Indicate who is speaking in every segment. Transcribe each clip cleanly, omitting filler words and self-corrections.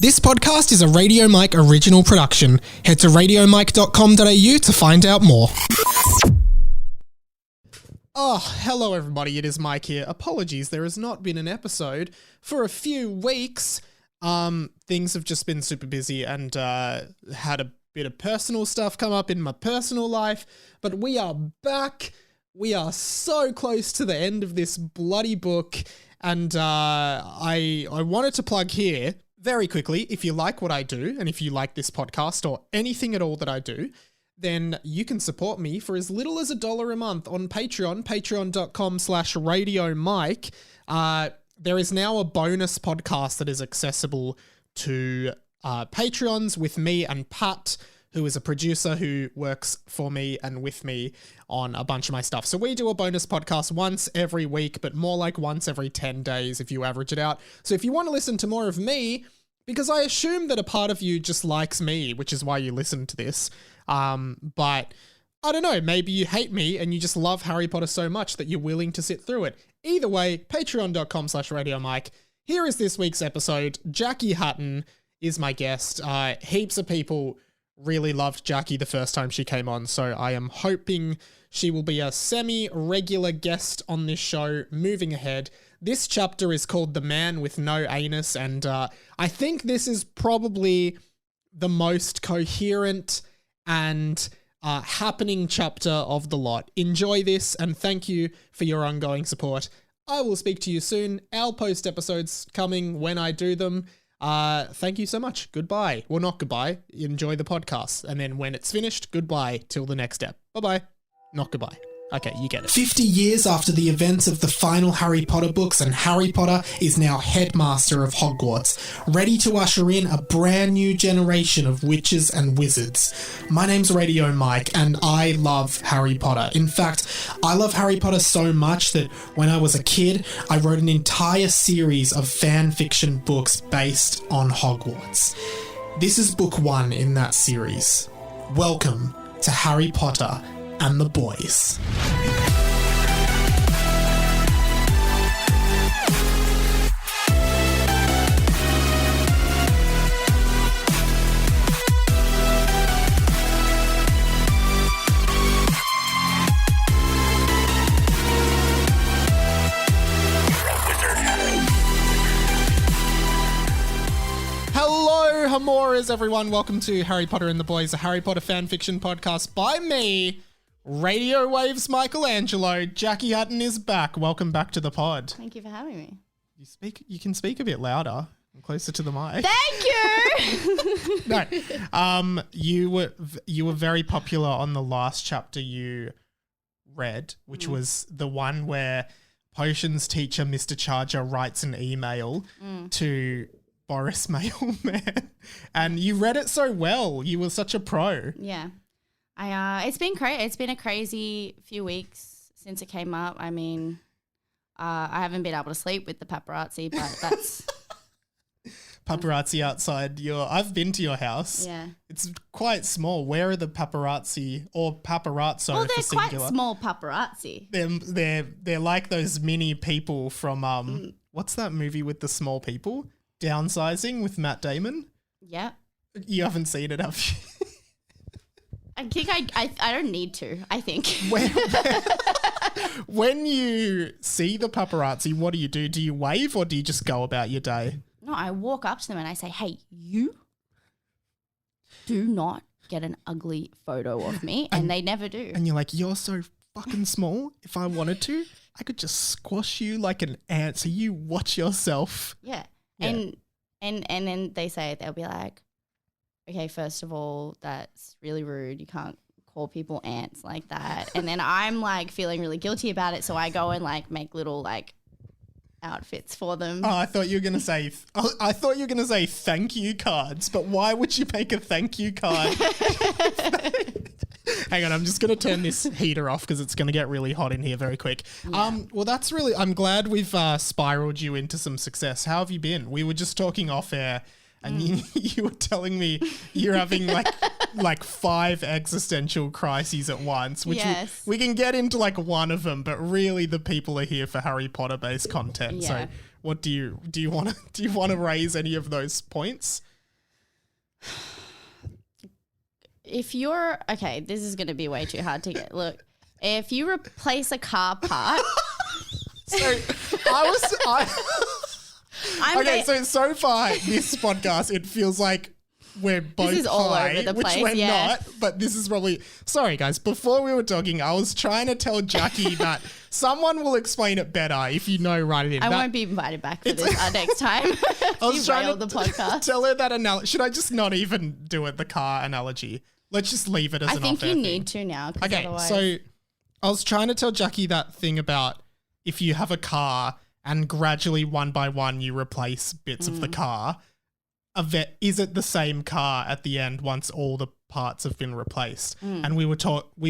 Speaker 1: This podcast is a Radio Mike original production. Head to radiomike.com.au to find out more. Oh, hello everybody, it is Mike here. Apologies, there has not been an episode for a few weeks. Things have just been super busy and had a bit of personal stuff come up in my personal life, but we are back. We are so close to the end of this bloody book, and I wanted to plug here very quickly, if you like what I do, and if you like this podcast or anything at all that I do, then you can support me for as little as $1 a month on Patreon, patreon.com/radiomike. There is now a bonus podcast that is accessible to Patreons with me and Pat, who is a producer who works for me and with me on a bunch of my stuff. So we do a bonus podcast once every week, but more like once every 10 days if you average it out. So if you want to listen to more of me, because I assume that a part of you just likes me, which is why you listen to this, but I don't know, maybe you hate me and you just love Harry Potter so much that you're willing to sit through it. Either way, patreon.com/radiomike. Here is this week's episode. Jackie Hatton is my guest. Heaps of people really loved Jackie the first time she came on, so I am hoping she will be a semi-regular guest on this show moving ahead. This chapter is called The Man with No Anus, and I think this is probably the most coherent and happening chapter of the lot. Enjoy this, and thank you for your ongoing support. I will speak to you soon. I'll post episodes coming when I do them. Thank you so much. Goodbye. Well, not goodbye. Enjoy the podcast. And then when it's finished, goodbye till the next step. Bye-bye. Not goodbye. Okay, you get it. 50 years after the events of the final Harry Potter books, and Harry Potter is now headmaster of Hogwarts, ready to usher in a brand new generation of witches and wizards. My name's Radio Mike, and I love Harry Potter. In fact, I love Harry Potter so much that when I was a kid, I wrote an entire series of fan fiction books based on Hogwarts. This is book 1 in that series. Welcome to Harry Potter and the Boys. Hello, Hamoras, everyone. Welcome to Harry Potter and the Boys, a Harry Potter fan fiction podcast by me, Radio Waves Michelangelo. Jackie Hatton is back. Welcome back to the pod.
Speaker 2: Thank you for having me.
Speaker 1: You can speak a bit louder and closer to the mic.
Speaker 2: Thank you.
Speaker 1: No. You were very popular on the last chapter you read, which was the one where Potions teacher Mr. Charger writes an email to Boris Mailman, and you read it so well. You were such a pro.
Speaker 2: Yeah. It's been It's been a crazy few weeks since it came up. I mean, I haven't been able to sleep with the paparazzi, but that's
Speaker 1: paparazzi outside I've been to your house.
Speaker 2: Yeah.
Speaker 1: It's quite small. Where are the paparazzi or paparazzo?
Speaker 2: Well, they're
Speaker 1: for singular?
Speaker 2: quite small paparazzi.
Speaker 1: They're like those mini people from what's that movie with the small people? Downsizing with Matt Damon.
Speaker 2: Yeah.
Speaker 1: You haven't seen it, have you?
Speaker 2: I think I don't need to, I think.
Speaker 1: When you see the paparazzi, what do? Do you wave or do you just go about your day?
Speaker 2: No, I walk up to them and I say, hey, you do not get an ugly photo of me. And they never do.
Speaker 1: And you're like, you're so fucking small. If I wanted to, I could just squash you like an ant. So you watch yourself.
Speaker 2: Yeah. And then they'll be like, okay, first of all, that's really rude. You can't call people ants like that. And then I'm like feeling really guilty about it. So I go and like make little like outfits for them.
Speaker 1: Oh, I thought you were going to say thank you cards, but why would you make a thank you card? Hang on, I'm just going to turn this heater off because it's going to get really hot in here very quick. Yeah. Well, I'm glad we've spiraled you into some success. How have you been? We were just talking off air and you were telling me you're having like 5 existential crises at once, which
Speaker 2: yes.
Speaker 1: we can get into like one of them, but really the people are here for Harry Potter based content.
Speaker 2: Yeah.
Speaker 1: So what do you want to raise any of those points?
Speaker 2: If you're okay, this is going to be way too hard to get. Look, if you replace a car part,
Speaker 1: so far this podcast, it feels like we're both
Speaker 2: this is all over the place,
Speaker 1: which we're not. But this is probably sorry, guys. Before we were talking, I was trying to tell Jackie that someone will explain it better if you know right in.
Speaker 2: I won't be invited back for this next time.
Speaker 1: I was trying to
Speaker 2: the podcast.
Speaker 1: Tell her that analogy. Should I just not even do it? The car analogy. Let's just leave it as an off-air
Speaker 2: thing. I think you need to now.
Speaker 1: Okay,
Speaker 2: otherwise...
Speaker 1: so I was trying to tell Jackie that thing about if you have a car and gradually one by one you replace bits of the car, is it the same car at the end once all the parts have been replaced? And we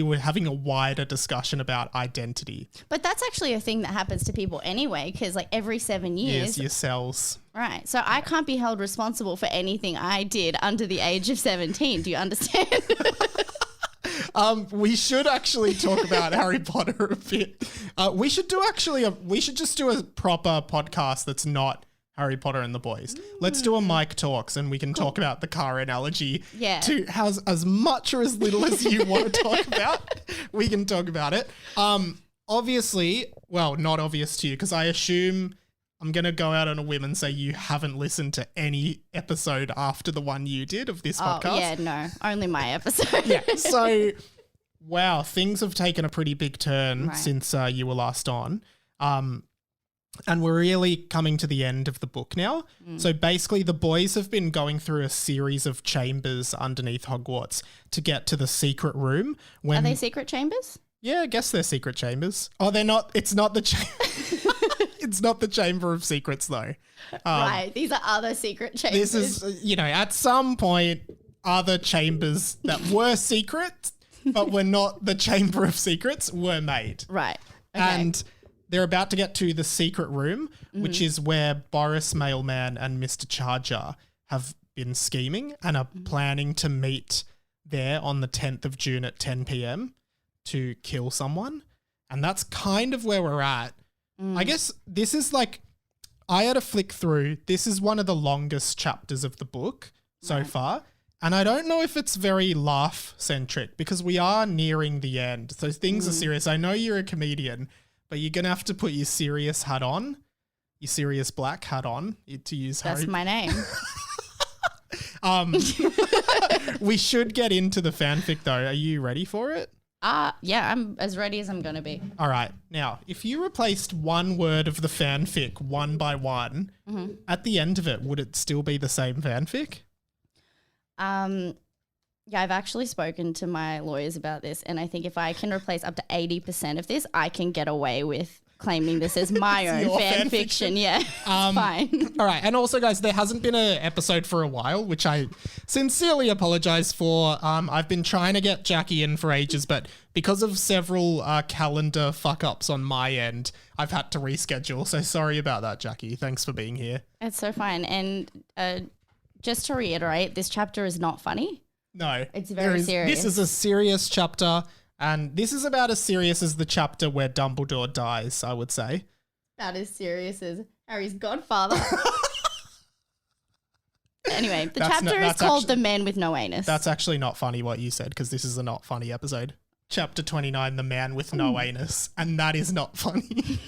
Speaker 1: were having a wider discussion about identity.
Speaker 2: But that's actually a thing that happens to people anyway, because like every 7 years.
Speaker 1: Your cells.
Speaker 2: Right. So I can't be held responsible for anything I did under the age of 17. Do you understand?
Speaker 1: We should actually talk about Harry Potter a bit. We should just do a proper podcast that's not Harry Potter and the Boys. Let's do a Mike Talks and we can talk about the car analogy.
Speaker 2: Yeah.
Speaker 1: To as much or as little as you want to talk about, we can talk about it. Obviously, well, not obvious to you because I assume I'm going to go out on a whim and say you haven't listened to any episode after the one you did of this podcast.
Speaker 2: Yeah, no, only my episode.
Speaker 1: Yeah. So, wow, things have taken a pretty big turn since you were last on. And we're really coming to the end of the book now. So basically the boys have been going through a series of chambers underneath Hogwarts to get to the secret room.
Speaker 2: Are they secret chambers?
Speaker 1: Yeah, I guess they're secret chambers. Oh, they're not. It's not the It's not the Chamber of Secrets though.
Speaker 2: Right. These are other secret chambers.
Speaker 1: This is, at some point, other chambers that were secret, but were not the Chamber of Secrets, were made.
Speaker 2: Right. Okay.
Speaker 1: And they're about to get to the secret room, which is where Boris Mailman and Mr. Charger have been scheming and are planning to meet there on the 10th of June at 10 p.m. to kill someone. And that's kind of where we're at. I guess this is like, I had a flick through. This is one of the longest chapters of the book so far. And I don't know if it's very laugh-centric because we are nearing the end. So things are serious. I know you're a comedian, but you're going to have to put your serious hat on, your serious black hat on to use
Speaker 2: That's
Speaker 1: Harry.
Speaker 2: my name.
Speaker 1: We should get into the fanfic though. Are you ready for it?
Speaker 2: Yeah, I'm as ready as I'm going to be.
Speaker 1: All right. Now, if you replaced one word of the fanfic one by one, at the end of it, would it still be the same fanfic?
Speaker 2: Yeah, I've actually spoken to my lawyers about this, and I think if I can replace up to 80% of this, I can get away with claiming this as my own fan fiction. Yeah, it's fine.
Speaker 1: All right. And also, guys, there hasn't been an episode for a while, which I sincerely apologize for. I've been trying to get Jackie in for ages, but because of several calendar fuck-ups on my end, I've had to reschedule. So sorry about that, Jackie. Thanks for being here.
Speaker 2: It's so fine. And just to reiterate, this chapter is not funny.
Speaker 1: No.
Speaker 2: It's very serious.
Speaker 1: This is a serious chapter. And this is about as serious as the chapter where Dumbledore dies, I would say.
Speaker 2: About as serious as Harry's godfather. Anyway, the chapter is called The Man with No Anus.
Speaker 1: That's actually not funny what you said because this is a not funny episode. Chapter 29, The Man with No Anus. And that is not funny.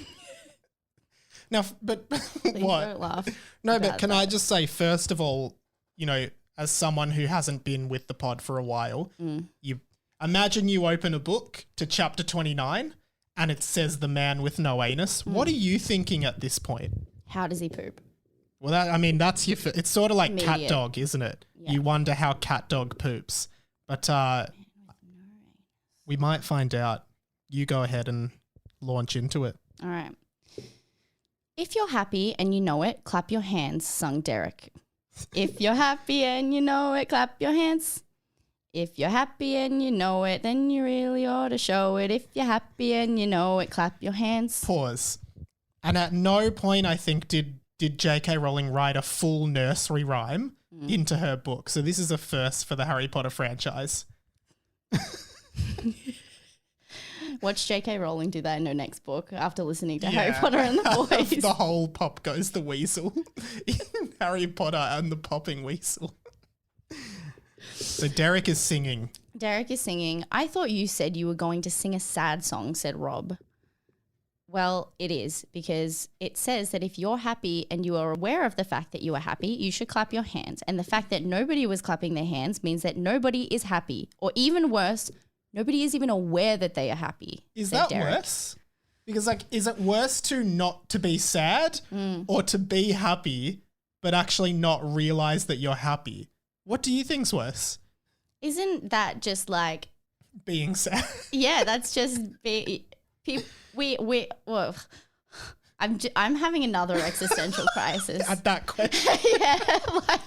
Speaker 1: Now, but
Speaker 2: Please
Speaker 1: what?
Speaker 2: Don't laugh.
Speaker 1: No, but can I just say, first of all, as someone who hasn't been with the pod for a while, you imagine you open a book to chapter 29 and it says The Man with No Anus. What are you thinking at this point?
Speaker 2: How does he poop?
Speaker 1: Well, that's it's sort of like
Speaker 2: Immediate.
Speaker 1: cat dog, isn't it?
Speaker 2: Yeah.
Speaker 1: You wonder how cat dog poops. But we might find out. You go ahead and launch into it.
Speaker 2: All right. If you're happy and you know it, clap your hands, sung Derek. If you're happy and you know it, clap your hands. If you're happy and you know it, then you really ought to show it. If you're happy and you know it, clap your hands.
Speaker 1: Pause. And at no point, I think, did J.K. Rowling write a full nursery rhyme into her book. So this is a first for the Harry Potter franchise.
Speaker 2: Watch J.K. Rowling do that in her next book after listening to Harry Potter and the Boys.
Speaker 1: The whole Pop Goes the Weasel in Harry Potter and the Popping Weasel. So Derek is singing.
Speaker 2: Derek is singing. I thought you said you were going to sing a sad song, said Rob. Well, it is, because it says that if you're happy and you are aware of the fact that you are happy, you should clap your hands. And the fact that nobody was clapping their hands means that nobody is happy. Or even worse, nobody is even aware that they are happy.
Speaker 1: Is that
Speaker 2: Derek.
Speaker 1: worse? Because like, is it worse to not to be sad or to be happy but actually not realize that you're happy? What do you think's worse?
Speaker 2: Isn't that just like
Speaker 1: being sad?
Speaker 2: Yeah, that's just well, I'm having another existential crisis
Speaker 1: at that question.
Speaker 2: Yeah, like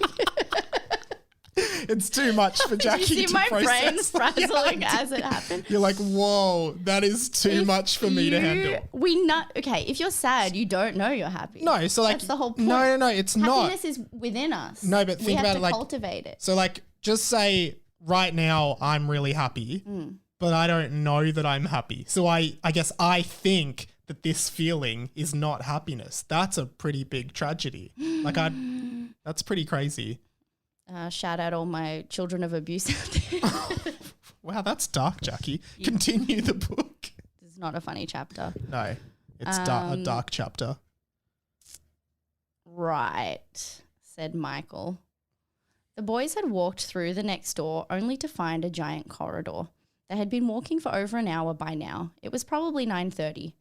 Speaker 1: it's too much for Jackie to process.
Speaker 2: Did you see my brain frazzling as it happened?
Speaker 1: You're like, whoa, that is too much for me to handle.
Speaker 2: Okay, if you're sad, you don't know you're happy.
Speaker 1: No, so like
Speaker 2: that's the whole point.
Speaker 1: No, it's not.
Speaker 2: Happiness is within us.
Speaker 1: No, but think about it like
Speaker 2: cultivate it.
Speaker 1: So like, just say right now I'm really happy, but I don't know that I'm happy. So I guess I think that this feeling is not happiness. That's a pretty big tragedy. Like that's pretty crazy.
Speaker 2: Shout out all my children of abuse out there.
Speaker 1: Wow, that's dark, Jackie. Continue the book.
Speaker 2: This is not a funny chapter.
Speaker 1: No, it's a dark chapter.
Speaker 2: Right, said Michael. The boys had walked through the next door only to find a giant corridor. They had been walking for over an hour by now. It was probably 9:30.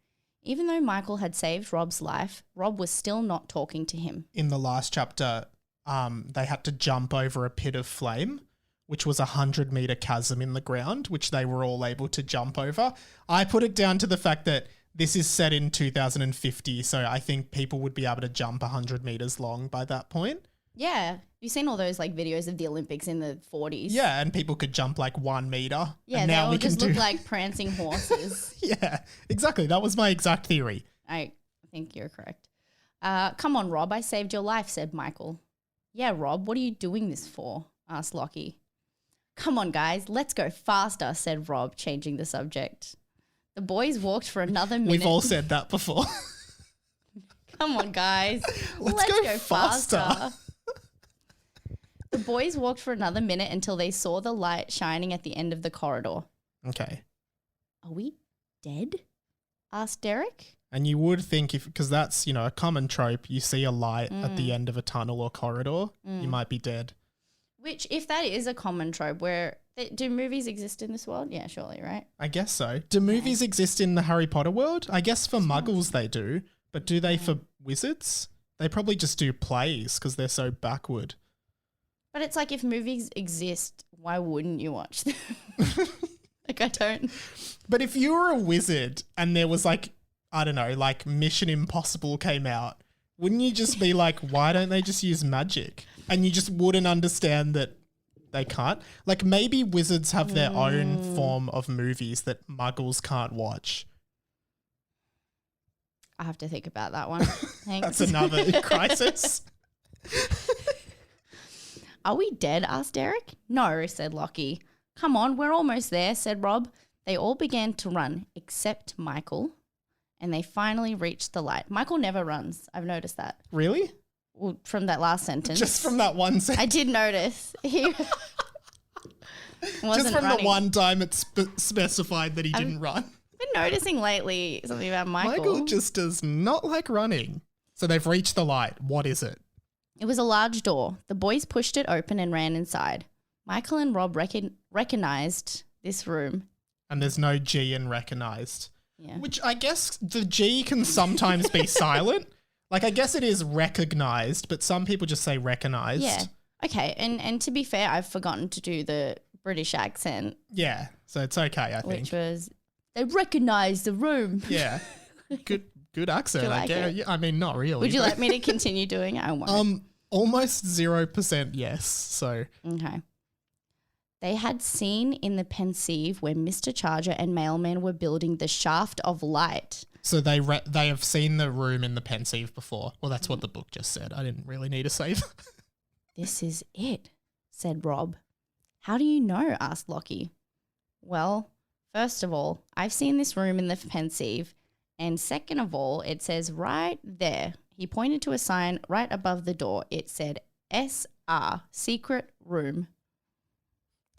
Speaker 2: Even though Michael had saved Rob's life, Rob was still not talking to him.
Speaker 1: In the last chapter, they had to jump over a pit of flame, which was a 100-meter chasm in the ground, which they were all able to jump over. I put it down to the fact that this is set in 2050, so I think people would be able to jump 100 meters long by that point.
Speaker 2: Yeah. You've seen all those like videos of the Olympics in the 40s.
Speaker 1: Yeah, and people could jump like 1 meter.
Speaker 2: Yeah,
Speaker 1: and
Speaker 2: they
Speaker 1: now
Speaker 2: all
Speaker 1: we
Speaker 2: just
Speaker 1: can
Speaker 2: look like prancing horses.
Speaker 1: Yeah, exactly. That was my exact theory.
Speaker 2: I think you're correct. Come on, Rob, I saved your life, said Michael. Yeah, Rob, what are you doing this for? Asked Lockie. Come on, guys, let's go faster, said Rob, changing the subject. The boys walked for another minute.
Speaker 1: We've all said that before.
Speaker 2: Come on, guys.
Speaker 1: Let's go faster.
Speaker 2: The boys walked for another minute until they saw the light shining at the end of the corridor.
Speaker 1: Okay.
Speaker 2: Are we dead? Asked Derek.
Speaker 1: And you would think because that's, a common trope, you see a light at the end of a tunnel or corridor, you might be dead.
Speaker 2: Which, if that is a common trope, do movies exist in this world? Yeah, surely, right?
Speaker 1: I guess so. Do movies exist in the Harry Potter world? I guess for muggles they do, but do they for wizards? They probably just do plays because they're so backward.
Speaker 2: But it's like if movies exist, why wouldn't you watch them? Like I don't.
Speaker 1: But if you were a wizard and there was like, I don't know, like Mission Impossible came out, wouldn't you just be like, why don't they just use magic? And you just wouldn't understand that they can't. Like maybe wizards have their own form of movies that muggles can't watch.
Speaker 2: I have to think about that one. Thanks.
Speaker 1: That's another crisis.
Speaker 2: Are we dead? Asked Derek. No, said Lockie. Come on, we're almost there, said Rob. They all began to run, except Michael, and they finally reached the light. Michael never runs. I've noticed that.
Speaker 1: Really?
Speaker 2: Well, from that last sentence.
Speaker 1: Just from that one sentence?
Speaker 2: I did notice. He wasn't
Speaker 1: just from
Speaker 2: running.
Speaker 1: the one time it's specified that he didn't run.
Speaker 2: I've been noticing lately something about Michael.
Speaker 1: Michael just does not like running. So they've reached the light. What is it?
Speaker 2: It was a large door. The boys pushed it open and ran inside. Michael and Rob recognized this room.
Speaker 1: And there's no G in recognized.
Speaker 2: Yeah.
Speaker 1: Which I guess the G can sometimes be silent. Like I guess it is recognized, but some people just say recognized.
Speaker 2: Yeah. Okay. And to be fair, I've forgotten to do the British accent.
Speaker 1: Yeah. So it's okay, I think.
Speaker 2: Which was, they recognized the room.
Speaker 1: Yeah. Good accent,
Speaker 2: like
Speaker 1: I guess.
Speaker 2: it?
Speaker 1: Yeah, I mean, not really.
Speaker 2: Would you like me to continue doing it? I won't.
Speaker 1: Almost 0% yes. So
Speaker 2: okay. They had seen in the Pensieve where Mr. Charger and Mailman were building the shaft of light.
Speaker 1: So they have seen the room in the Pensieve before. Well, that's what the book just said. I didn't really need a save.
Speaker 2: This is it, said Rob. How do you know? Asked Lockie. Well, first of all, I've seen this room in the Pensieve. And second of all, it says right there. He pointed to a sign right above the door. It said SR, secret room.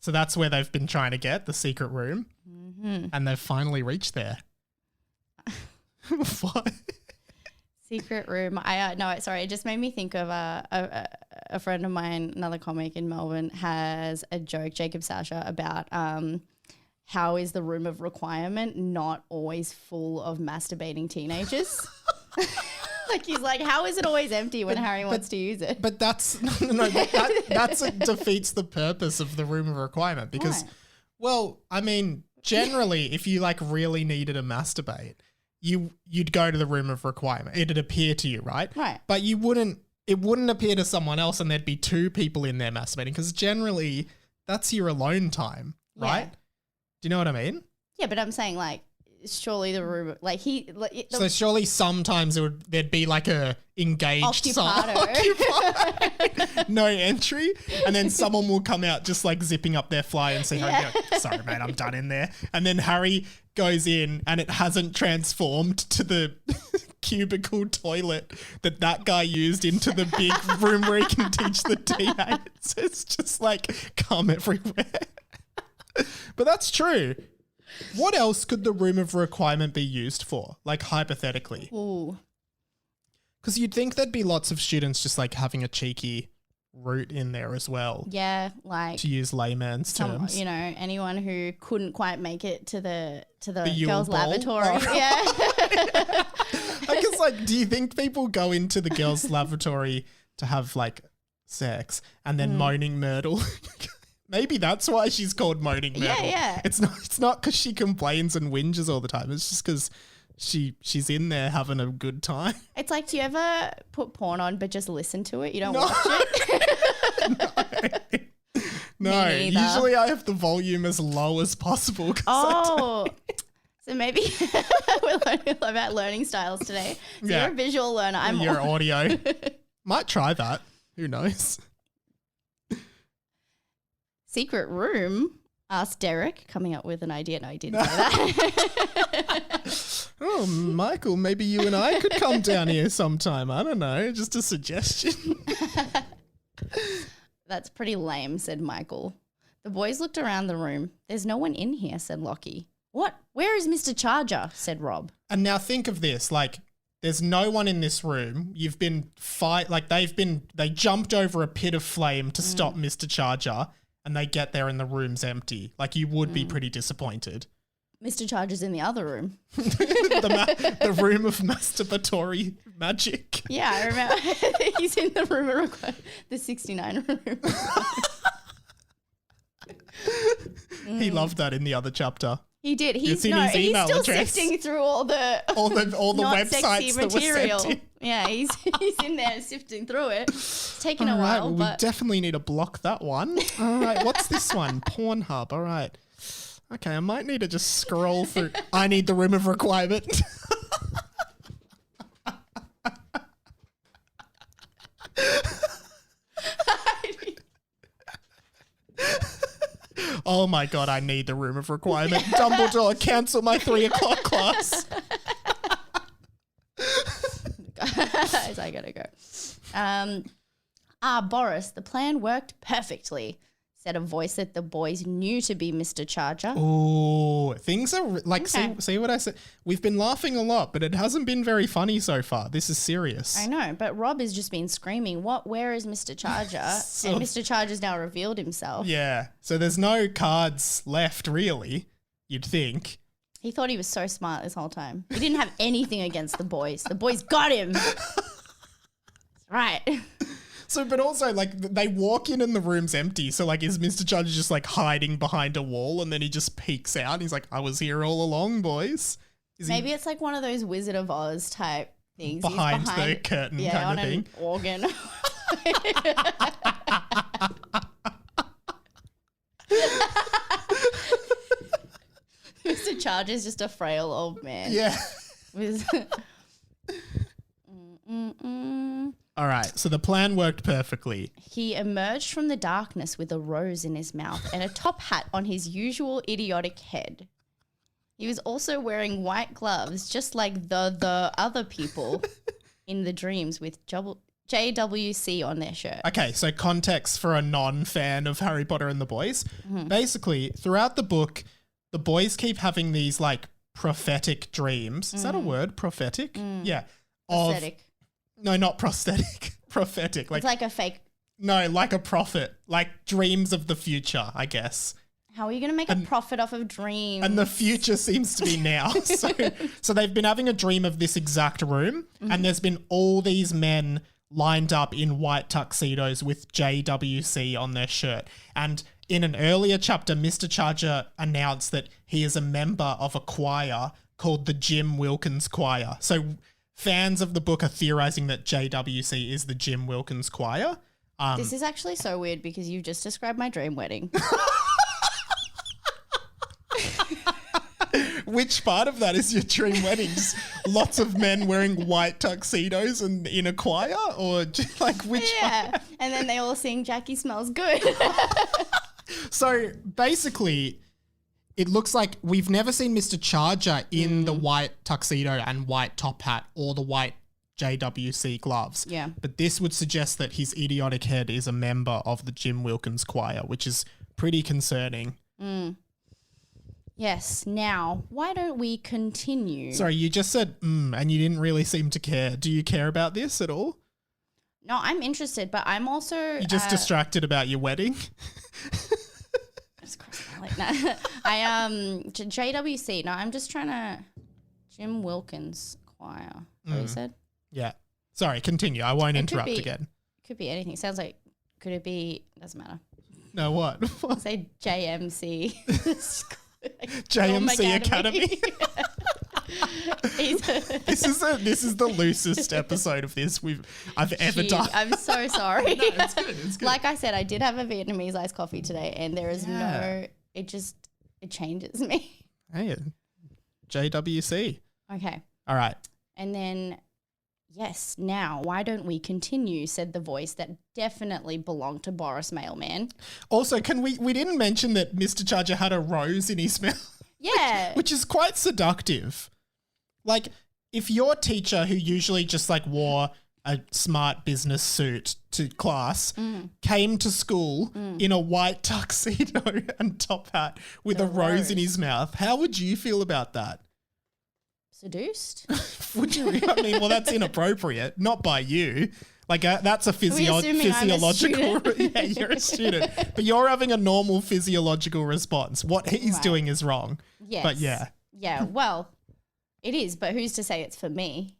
Speaker 1: So that's where they've been trying to get, the secret room.
Speaker 2: Mm-hmm.
Speaker 1: And they've finally reached there. What?
Speaker 2: Secret room. No, sorry. It just made me think of a friend of mine, another comic in Melbourne, has a joke, Jacob Sasha, about how is the room of requirement not always full of masturbating teenagers? Like he's like, how is it always empty when Harry wants to use it?
Speaker 1: But that's that defeats the purpose of the room of requirement because, well, I mean, generally, if you like really needed to masturbate, you'd go to the room of requirement. It'd appear to you, right?
Speaker 2: Right.
Speaker 1: But it wouldn't appear to someone else, and there'd be two people in there masturbating because generally that's your alone time, right?
Speaker 2: Yeah.
Speaker 1: Do you know what I mean?
Speaker 2: Yeah, but I'm saying like. Surely the room, like he. Like,
Speaker 1: so surely sometimes there'd be like a engaged
Speaker 2: Occupied.
Speaker 1: No entry, and then someone will come out just like zipping up their fly and say, "Oh, sorry, mate, I'm done in there." And then Harry goes in, and it hasn't transformed to the cubicle toilet that guy used into the big room where he can teach the TA. So it's just like cum everywhere. But that's true. What else could the room of requirement be used for? Like hypothetically.
Speaker 2: Ooh.
Speaker 1: Because you'd think there'd be lots of students just like having a cheeky route in there as well.
Speaker 2: Yeah, like
Speaker 1: to use layman's terms.
Speaker 2: You know, anyone who couldn't quite make it to the
Speaker 1: Yule
Speaker 2: girls'
Speaker 1: Ball?
Speaker 2: lavatory.
Speaker 1: Oh.
Speaker 2: Yeah.
Speaker 1: I guess like, do you think people go into the girls' lavatory to have like sex and then Moaning Myrtle? Maybe that's why she's called Moaning Myrtle.
Speaker 2: Yeah.
Speaker 1: It's not because she complains and whinges all the time. It's just because she's in there having a good time.
Speaker 2: It's like, do you ever put porn on but just listen to it? You don't watch it?
Speaker 1: No.
Speaker 2: Me neither.
Speaker 1: Usually I have the volume as low as possible.
Speaker 2: Oh. So maybe we're learning about learning styles today. So you're a visual learner.
Speaker 1: You're audio. Might try that. Who knows?
Speaker 2: Secret room, asked Derek, coming up with an idea. No, he didn't say that.
Speaker 1: Oh, Michael, maybe you and I could come down here sometime. I don't know, just a suggestion.
Speaker 2: That's pretty lame, said Michael. The boys looked around the room. There's no one in here, said Lockie. What? Where is Mr. Charger? Said Rob.
Speaker 1: And now think of this, like, there's no one in this room. You've been they jumped over a pit of flame to stop Mr. Charger. And they get there and the room's empty. Like, you would be pretty disappointed.
Speaker 2: Mr. Charger's in the other room.
Speaker 1: the room of masturbatory magic.
Speaker 2: Yeah, I remember. He's in the room, the 69 room.
Speaker 1: He loved that in the other chapter.
Speaker 2: He did. He's
Speaker 1: his email
Speaker 2: still
Speaker 1: address.
Speaker 2: Sifting through all the
Speaker 1: not
Speaker 2: websites
Speaker 1: sexy material.
Speaker 2: That were sent in. Yeah, he's in there sifting through it. It's taken a while,
Speaker 1: well,
Speaker 2: but
Speaker 1: we definitely need to block that one. All right, what's this one? Pornhub. All right. Okay, I might need to just scroll through. I need the room of requirement. Oh my God, I need the room of requirement. Dumbledore, cancel my 3 o'clock class.
Speaker 2: Guys, I gotta go. Boris, the plan worked perfectly, said a voice that the boys knew to be Mr. Charger.
Speaker 1: Oh, things are like,
Speaker 2: Okay.
Speaker 1: see what I said? We've been laughing a lot, but it hasn't been very funny so far. This is serious.
Speaker 2: I know, but Rob has just been screaming, where is Mr. Charger? And Mr. Charger's now revealed himself.
Speaker 1: Yeah. So there's no cards left, really, you'd think.
Speaker 2: He thought he was so smart this whole time. He didn't have anything against the boys. The boys got him. Right.
Speaker 1: So, but also, like, they walk in and the room's empty. So, like, is Mr. Charger just, like, hiding behind a wall and then he just peeks out and he's like, I was here all along, boys?
Speaker 2: Maybe it's like one of those Wizard of Oz type things.
Speaker 1: Behind the curtain kind of thing.
Speaker 2: An organ. Mr. Charger's just a frail old man.
Speaker 1: Yeah. All right, so the plan worked perfectly.
Speaker 2: He emerged from the darkness with a rose in his mouth and a top hat on his usual idiotic head. He was also wearing white gloves, just like the other people in the dreams with JWC on their shirt.
Speaker 1: Okay, so context for a non-fan of Harry Potter and the Boys. Basically, throughout the book, the boys keep having these like prophetic dreams. Is that a word? Prophetic? Yeah.
Speaker 2: Prosthetic.
Speaker 1: No, not prosthetic. Prophetic.
Speaker 2: It's like a fake.
Speaker 1: No, like a prophet. Like dreams of the future, I guess.
Speaker 2: How are you going to make a profit off of dreams?
Speaker 1: And the future seems to be now. So they've been having a dream of this exact room, and there's been all these men lined up in white tuxedos with JWC on their shirt. And in an earlier chapter, Mr. Charger announced that he is a member of a choir called the Jim Wilkins Choir. So fans of the book are theorizing that JWC is the Jim Wilkins Choir.
Speaker 2: This is actually so weird because you just described my dream wedding.
Speaker 1: Which part of that is your dream weddings? Lots of men wearing white tuxedos and in a choir, or like which?
Speaker 2: Yeah, and then they all sing "Jackie Smells Good."
Speaker 1: So basically, it looks like we've never seen Mr. Charger in the white tuxedo and white top hat or the white JWC gloves.
Speaker 2: Yeah,
Speaker 1: but this would suggest that his idiotic head is a member of the Jim Wilkins Choir, which is pretty concerning.
Speaker 2: Yes. Now, why don't we continue?
Speaker 1: Sorry, you just said and you didn't really seem to care. Do you care about this at all?
Speaker 2: No, I'm interested, but I'm also...
Speaker 1: You're just distracted about your wedding?
Speaker 2: Just cross my leg. No. JWC. No, I'm just trying to... Jim Wilkins Choir. What you said?
Speaker 1: Yeah. Sorry, continue. I won't interrupt again.
Speaker 2: Could be anything. Sounds like... Could it be... Doesn't matter.
Speaker 1: No, what?
Speaker 2: Say JMC.
Speaker 1: JMC Academy. This is the loosest episode of this I've ever done.
Speaker 2: I'm so sorry.
Speaker 1: No, it's good. It's good.
Speaker 2: Like I said, I did have a Vietnamese iced coffee today, and there is it changes me.
Speaker 1: Hey, JWC.
Speaker 2: Okay.
Speaker 1: All right.
Speaker 2: And then, yes, now, why don't we continue, said the voice that definitely belonged to Boris Mailman.
Speaker 1: Also, we didn't mention that Mr. Charger had a rose in his mouth.
Speaker 2: Yeah.
Speaker 1: Which is quite seductive. Like, if your teacher, who usually just like wore a smart business suit to class, came to school in a white tuxedo and top hat with a rose in his mouth, how would you feel about that?
Speaker 2: Seduced?
Speaker 1: Would you? I mean, well, that's inappropriate. Not by you. Like that's a physiological. Yeah, you're a student, but you're having a normal physiological response. What he's doing is wrong.
Speaker 2: Yes.
Speaker 1: But yeah.
Speaker 2: Yeah. Well, it is. But who's to say it's for me?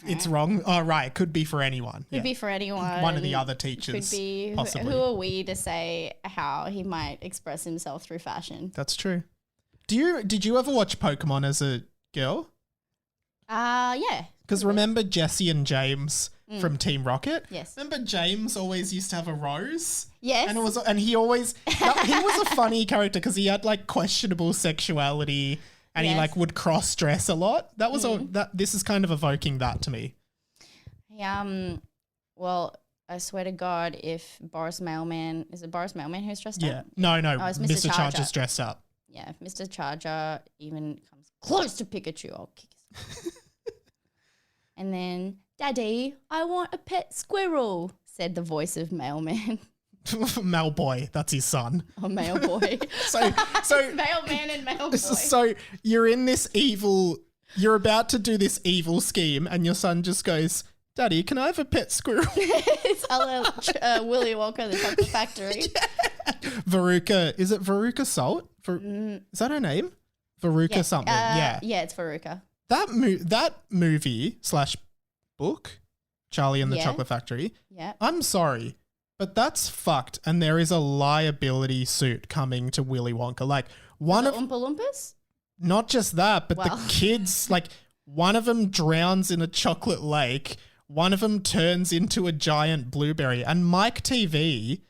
Speaker 1: It's wrong. Oh, right. It could be for anyone.
Speaker 2: Could be for anyone.
Speaker 1: One of the other teachers.
Speaker 2: Could be.
Speaker 1: Possibly.
Speaker 2: Who are we to say how he might express himself through fashion?
Speaker 1: That's true. Did you ever watch Pokemon as a girl?
Speaker 2: Yeah.
Speaker 1: Because remember Jesse and James from Team Rocket?
Speaker 2: Yes.
Speaker 1: Remember James always used to have a rose?
Speaker 2: Yes.
Speaker 1: And he always he was a funny character because he had like questionable sexuality and he like would cross dress a lot. That was this is kind of evoking that to me.
Speaker 2: Well, I swear to God, if Boris Mailman, is it Boris Mailman who's dressed up?
Speaker 1: Yeah. No.
Speaker 2: Oh, it's
Speaker 1: Mr. Charger's dressed up.
Speaker 2: Yeah, if Mr. Charger even comes close to Pikachu, I'll kick his And then, Daddy, I want a pet squirrel, said the voice of Mailman.
Speaker 1: Mailboy, that's his son.
Speaker 2: Oh, Mailboy.
Speaker 1: so
Speaker 2: Mailman and Mailboy.
Speaker 1: So you're in this you're about to do this evil scheme and your son just goes, Daddy, can I have a pet squirrel?
Speaker 2: It's Willy Wonka, the Chocolate Factory.
Speaker 1: Yeah. Veruca, is it Veruca Salt? Is that her name? Veruca something, yeah.
Speaker 2: Yeah, it's Veruca.
Speaker 1: That movie / book, Charlie and the Chocolate Factory, I'm sorry, but that's fucked. And there is a liability suit coming to Willy Wonka. Like one of
Speaker 2: Oompa Loompas?
Speaker 1: Not just that, but the kids, like one of them drowns in a chocolate lake. One of them turns into a giant blueberry. And Mike TV,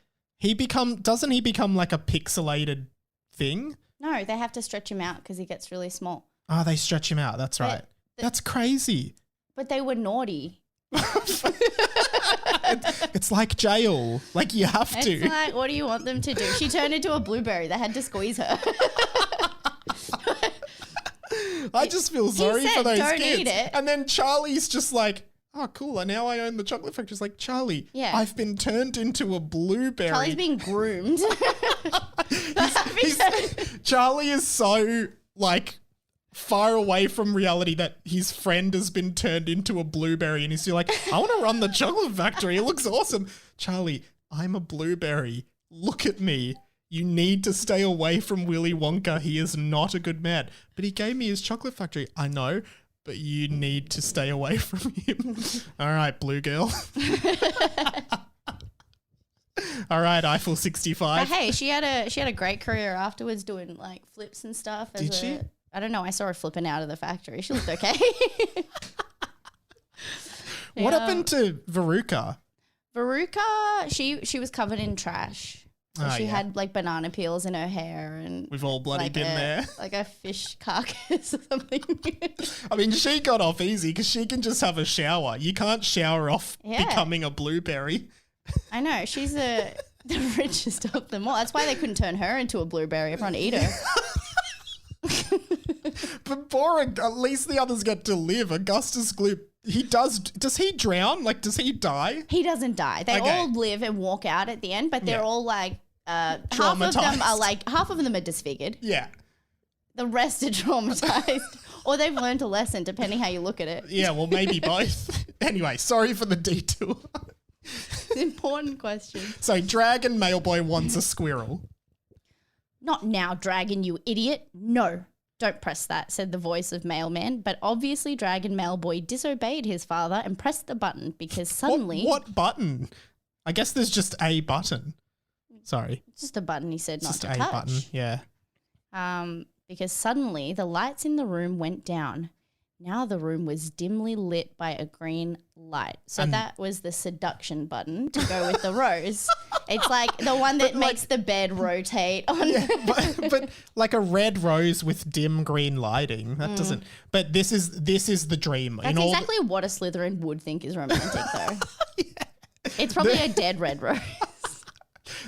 Speaker 1: doesn't he become like a pixelated thing?
Speaker 2: No, they have to stretch him out because he gets really small.
Speaker 1: Oh, they stretch him out. That's right. That's crazy.
Speaker 2: But they were naughty.
Speaker 1: It's like jail. Like you have to.
Speaker 2: It's like, what do you want them to do? She turned into a blueberry. They had to squeeze her.
Speaker 1: I just feel sorry for those
Speaker 2: don't
Speaker 1: kids.
Speaker 2: eat it.
Speaker 1: And then Charlie's just like, oh, cool. And now I own the chocolate factory. It's like, Charlie,
Speaker 2: Yeah.
Speaker 1: I've been turned into a blueberry.
Speaker 2: Charlie's being groomed.
Speaker 1: Charlie is so, like, far away from reality that his friend has been turned into a blueberry and he's still like, I want to run the chocolate factory. It looks awesome. Charlie, I'm a blueberry. Look at me. You need to stay away from Willy Wonka. He is not a good man. But he gave me his chocolate factory. I know, but you need to stay away from him. All right, blue girl. All right, Eiffel 65.
Speaker 2: But hey, she had a great career afterwards doing like flips and stuff.
Speaker 1: Did she?
Speaker 2: I don't know. I saw her flipping out of the factory. She looked okay.
Speaker 1: What happened to Veruca?
Speaker 2: Veruca, she was covered in trash. So she
Speaker 1: yeah.
Speaker 2: had like banana peels in her hair and
Speaker 1: We've all bloody
Speaker 2: like
Speaker 1: been there.
Speaker 2: like a fish carcass or something.
Speaker 1: I mean, she got off easy because she can just have a shower. You can't shower off
Speaker 2: Yeah.
Speaker 1: becoming a blueberry.
Speaker 2: I know. She's the richest of them all. That's why they couldn't turn her into a blueberry. Everyone to eat her.
Speaker 1: But Bora, at least the others get to live. Augustus Gloop, does he drown? Like, does he die?
Speaker 2: He doesn't die. They
Speaker 1: Okay.
Speaker 2: all live and walk out at the end, but they're
Speaker 1: Yeah.
Speaker 2: all like half of them are disfigured.
Speaker 1: Yeah.
Speaker 2: The rest are traumatized. Or they've learned a lesson, depending how you look at it.
Speaker 1: Yeah, well, maybe both. Anyway, sorry for the detour.
Speaker 2: Important question.
Speaker 1: So, Dragon Mailboy wants a squirrel.
Speaker 2: Not now, Dragon, you idiot. No, don't press that, said the voice of Mailman. But obviously Dragon Mailboy disobeyed his father and pressed the button because suddenly...
Speaker 1: What button? I guess there's just a button. Sorry.
Speaker 2: Just a button he said not
Speaker 1: Just
Speaker 2: to
Speaker 1: a
Speaker 2: touch.
Speaker 1: button, yeah.
Speaker 2: Because suddenly the lights in the room went down. Now the room was dimly lit by a green light. So that was the seduction button to go with the rose. It's like the one that makes the bed rotate on.
Speaker 1: Yeah, but like a red rose with dim green lighting. That doesn't. But this is the dream.
Speaker 2: That's exactly what a Slytherin would think is romantic, though. It's probably a dead red rose.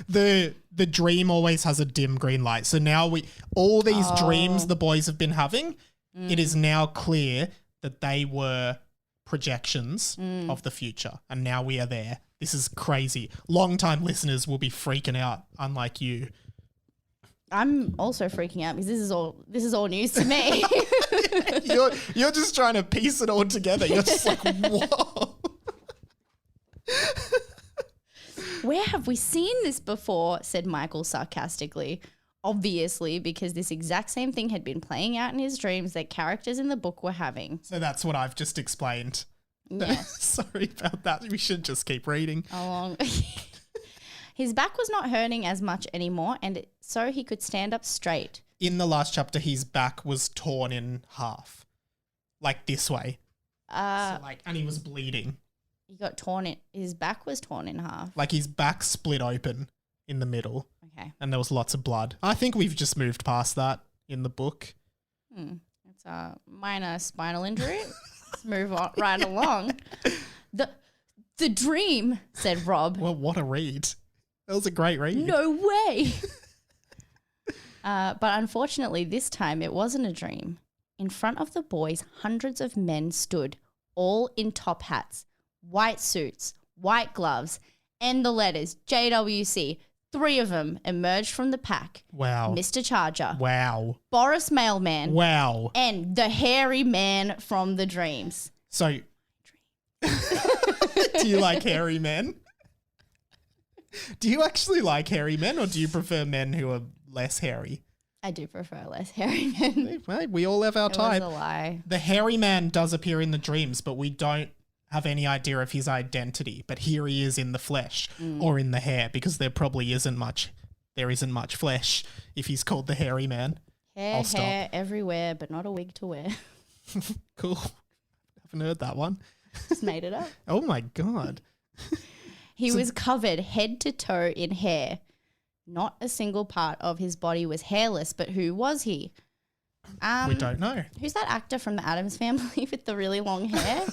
Speaker 1: The dream always has a dim green light. So now all these dreams the boys have been having, it is now clear that they were projections of the future. And now we are there. This is crazy. Long-time listeners will be freaking out, unlike you.
Speaker 2: I'm also freaking out because this is all news to me.
Speaker 1: You're just trying to piece it all together. You're just like, whoa.
Speaker 2: Where have we seen this before? Said Michael sarcastically. Obviously, because this exact same thing had been playing out in his dreams that characters in the book were having.
Speaker 1: So that's what I've just explained.
Speaker 2: Yes.
Speaker 1: Sorry about that. We should just keep reading.
Speaker 2: His back was not hurting as much anymore, and so he could stand up straight.
Speaker 1: In the last chapter, his back was torn in half. Like this way. And he was bleeding.
Speaker 2: He got torn in. His back was torn in half.
Speaker 1: Like his back split open in the middle.
Speaker 2: Okay.
Speaker 1: And there was lots of blood. I think we've just moved past that in the book.
Speaker 2: It's a minor spinal injury. Let's move on right along. The dream, said Rob.
Speaker 1: Well, what a read. That was a great read.
Speaker 2: No way. But unfortunately, this time it wasn't a dream. In front of the boys, hundreds of men stood, all in top hats, white suits, white gloves, and the letters JWC. 3 of them emerged from the pack.
Speaker 1: Wow.
Speaker 2: Mr. Charger.
Speaker 1: Wow.
Speaker 2: Boris Mailman.
Speaker 1: Wow.
Speaker 2: And the hairy man from the dreams.
Speaker 1: So, do you like hairy men? Do you actually like hairy men, or do you prefer men who are less hairy?
Speaker 2: I do prefer less hairy men.
Speaker 1: Well, we all have our
Speaker 2: It
Speaker 1: type.
Speaker 2: was a lie.
Speaker 1: The hairy man does appear in the dreams, but we don't have any idea of his identity. But here he is in the flesh or in the hair, because there isn't much flesh if he's called the hairy man.
Speaker 2: Hair everywhere, but not a wig to wear.
Speaker 1: Cool. Haven't heard that one.
Speaker 2: Just made it up.
Speaker 1: Oh my God.
Speaker 2: He was covered head to toe in hair. Not a single part of his body was hairless, but who was he?
Speaker 1: We don't know.
Speaker 2: Who's that actor from the Addams Family with the really long hair?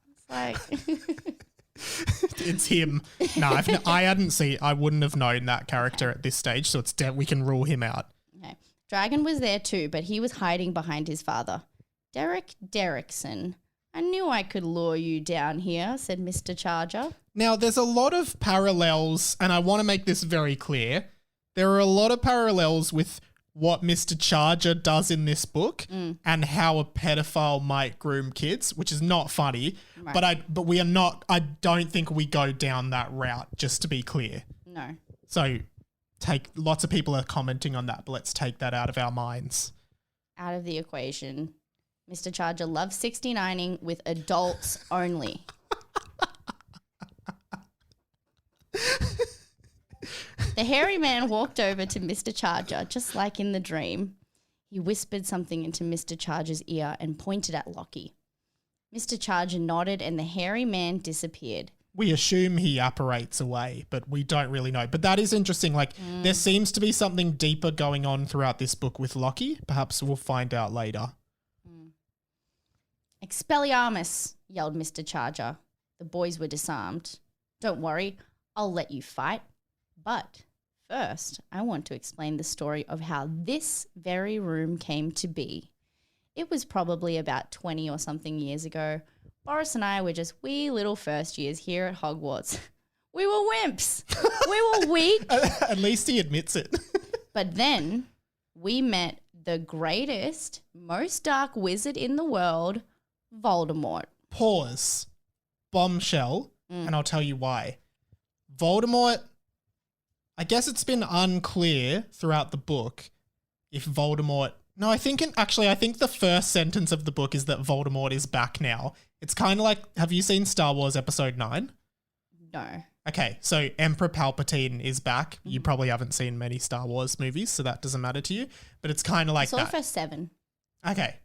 Speaker 2: It's like...
Speaker 1: It's him. No, I wouldn't have known that character at this stage, so we can rule him out.
Speaker 2: Okay. Dragon was there too, but he was hiding behind his father. Derek Derrickson I knew I could lure you down here, said Mr. Charger.
Speaker 1: Now, there's a lot of parallels, and I want to make this very clear. There are a lot of parallels with what Mr. Charger does in this book and how a pedophile might groom kids, which is not funny. Right. But we are not. I don't think we go down that route. Just to be clear.
Speaker 2: No.
Speaker 1: So, lots of people are commenting on that, but let's take that out of our minds.
Speaker 2: Out of the equation. Mr. Charger loves 69ing with adults only. The hairy man walked over to Mr. Charger, just like in the dream. He whispered something into Mr. Charger's ear and pointed at Lockie. Mr. Charger nodded and the hairy man disappeared.
Speaker 1: We assume he apparates away, but we don't really know. But that is interesting. Like, there seems to be something deeper going on throughout this book with Lockie. Perhaps we'll find out later.
Speaker 2: Expelliarmus, yelled Mr. Charger. The boys were disarmed. Don't worry, I'll let you fight. But first, I want to explain the story of how this very room came to be. It was probably about 20 or something years ago. Boris and I were just wee little first years here at Hogwarts. We were wimps. We were weak.
Speaker 1: At least he admits it.
Speaker 2: But then we met the greatest, most dark wizard in the world, Voldemort.
Speaker 1: Pause. Bombshell. And I'll tell you why. Voldemort, I guess it's been unclear throughout the book if Voldemort... No, I think the first sentence of the book is that Voldemort is back now. It's kind of like, have you seen Star Wars Episode 9?
Speaker 2: No.
Speaker 1: Okay, so Emperor Palpatine is back. You probably haven't seen many Star Wars movies, so that doesn't matter to you. But it's kind of like
Speaker 2: I saw
Speaker 1: that.
Speaker 2: the first 7.
Speaker 1: Okay.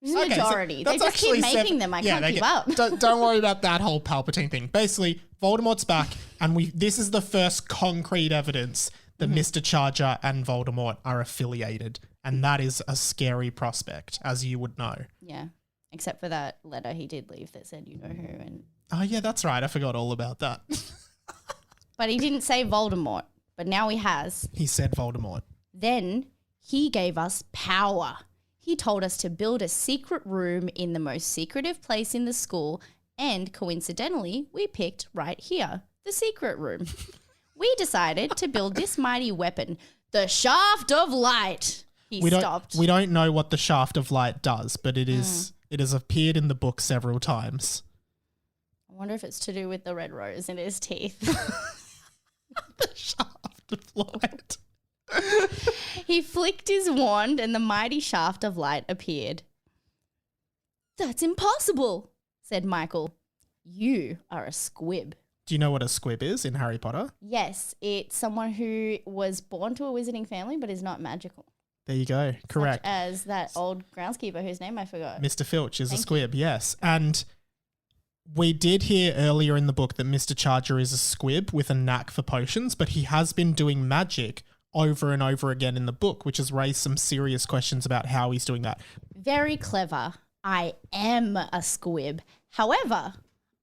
Speaker 2: This is the majority.
Speaker 1: So
Speaker 2: they just keep making them. I can't keep up.
Speaker 1: Don't worry about that whole Palpatine thing. Basically, Voldemort's back, and this is the first concrete evidence that Mr. Charger and Voldemort are affiliated. And that is a scary prospect, as you would know.
Speaker 2: Yeah. Except for that letter he did leave that said you know who. And
Speaker 1: oh, yeah, that's right. I forgot all about that.
Speaker 2: But he didn't say Voldemort. But now he has.
Speaker 1: He said Voldemort.
Speaker 2: Then he gave us power. He told us to build a secret room in the most secretive place in the school. And coincidentally, we picked right here, the secret room. We decided to build this mighty weapon, the Shaft of Light. We
Speaker 1: don't know what the Shaft of Light does, but it has appeared in the book several times.
Speaker 2: I wonder if it's to do with the red rose in his teeth.
Speaker 1: The Shaft of Light.
Speaker 2: He flicked his wand and the mighty Shaft of Light appeared. That's impossible, said Michael. You are a squib.
Speaker 1: Do you know what a squib is in Harry Potter?
Speaker 2: Yes, it's someone who was born to a wizarding family but is not magical.
Speaker 1: There you go. Correct.
Speaker 2: Such as that old groundskeeper whose name I forgot.
Speaker 1: Mr. Filch is a squib, yes. And we did hear earlier in the book that Mr. Charger is a squib with a knack for potions, but he has been doing magic over and over again in the book, which has raised some serious questions about how he's doing that.
Speaker 2: Very clever. I am a squib. However,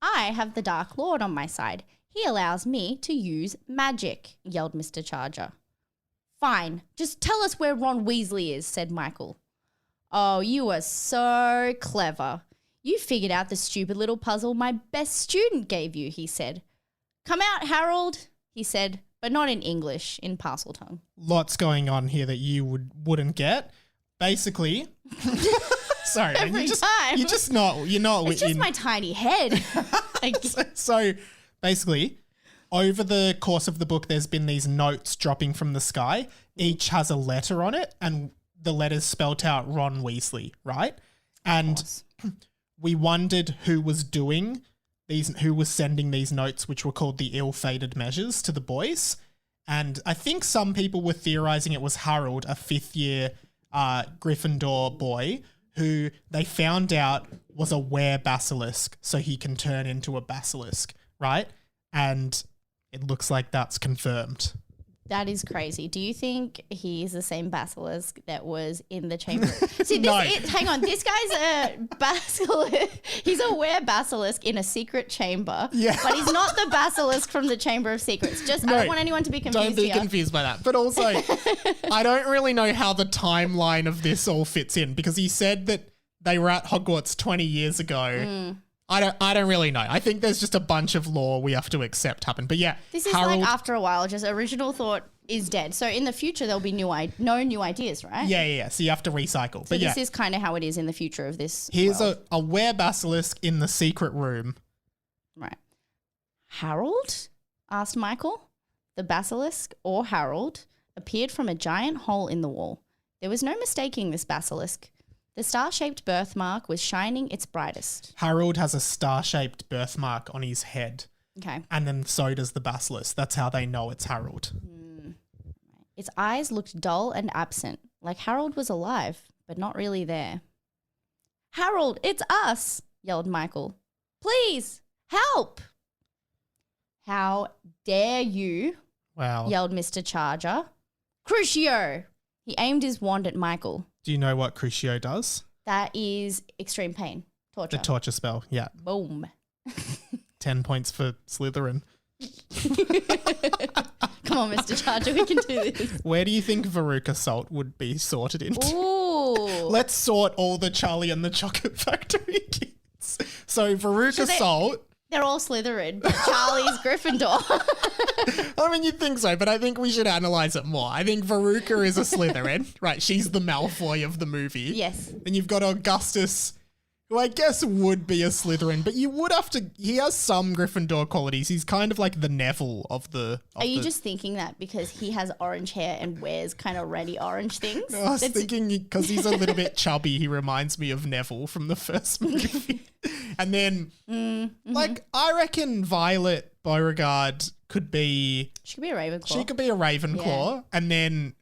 Speaker 2: I have the Dark Lord on my side. He allows me to use magic, yelled Mr. Charger. Fine, just tell us where Ron Weasley is, said Michael. Oh, you are so clever. You figured out the stupid little puzzle my best student gave you, he said. Come out, Harold, he said, but not in English, in Parseltongue.
Speaker 1: Lots going on here that you wouldn't get. Basically, sorry,
Speaker 2: Every
Speaker 1: you're
Speaker 2: time.
Speaker 1: It's
Speaker 2: just my tiny head.
Speaker 1: So basically, over the course of the book, there's been these notes dropping from the sky. Each has a letter on it, and the letters spelt out Ron Weasley, right? And we wondered who was sending these notes, which were called the ill-fated measures, to the boys. And I think some people were theorizing it was Harold, a fifth-year Gryffindor boy, who they found out was a were-basilisk, so he can turn into a basilisk, right? And it looks like that's confirmed.
Speaker 2: That is crazy. Do you think he is the same basilisk that was in the chamber? See,
Speaker 1: No.
Speaker 2: Hang on. This guy's a basilisk. He's a were-basilisk in a secret chamber.
Speaker 1: Yeah.
Speaker 2: But he's not the basilisk from the Chamber of Secrets. I don't want anyone to be confused
Speaker 1: Don't be
Speaker 2: here.
Speaker 1: confused by that. But also, I don't really know how the timeline of this all fits in, because he said that they were at Hogwarts 20 years ago. I don't really know. I think there's just a bunch of lore we have to accept happen. But yeah,
Speaker 2: This is like after a while, just original thought is dead. So in the future, there'll be no new ideas, right?
Speaker 1: Yeah. So you have to recycle.
Speaker 2: So this is kind of how it is in the future of this
Speaker 1: Here's
Speaker 2: world.
Speaker 1: a were-basilisk in the secret room.
Speaker 2: Right. Harold? Asked Michael. The basilisk, or Harold, appeared from a giant hole in the wall. There was no mistaking this basilisk. The star-shaped birthmark was shining its brightest.
Speaker 1: Harold has a star-shaped birthmark on his head.
Speaker 2: Okay.
Speaker 1: And then so does the basilisk. That's how they know it's Harold.
Speaker 2: Its eyes looked dull and absent, like Harold was alive, but not really there. Harold, it's us, yelled Michael. Please, help! How dare you,
Speaker 1: Wow.
Speaker 2: yelled Mr. Charger. Crucio! He aimed his wand at Michael.
Speaker 1: Do you know what Crucio does?
Speaker 2: That is extreme pain. Torture.
Speaker 1: The torture spell, yeah.
Speaker 2: Boom.
Speaker 1: 10 points for Slytherin.
Speaker 2: Come on, Mr. Charger, we can do this.
Speaker 1: Where do you think Veruca Salt would be sorted into?
Speaker 2: Ooh.
Speaker 1: Let's sort all the Charlie and the Chocolate Factory kids. So Veruca Salt...
Speaker 2: They're all Slytherin, but Charlie's Gryffindor.
Speaker 1: I mean, you'd think so, but I think we should analyse it more. I think Veruca is a Slytherin, right? She's the Malfoy of the movie.
Speaker 2: Yes.
Speaker 1: Then you've got Augustus, who I guess would be a Slytherin, but you would have to... He has some Gryffindor qualities. He's kind of like the Neville of the...
Speaker 2: Are you just thinking that because he has orange hair and wears kind of reddy orange things?
Speaker 1: No, I was thinking because he's a little bit chubby, he reminds me of Neville from the first movie. And then, like, I reckon Violet Beauregard could be...
Speaker 2: She could be a Ravenclaw.
Speaker 1: She could be a Ravenclaw. Yeah. And then,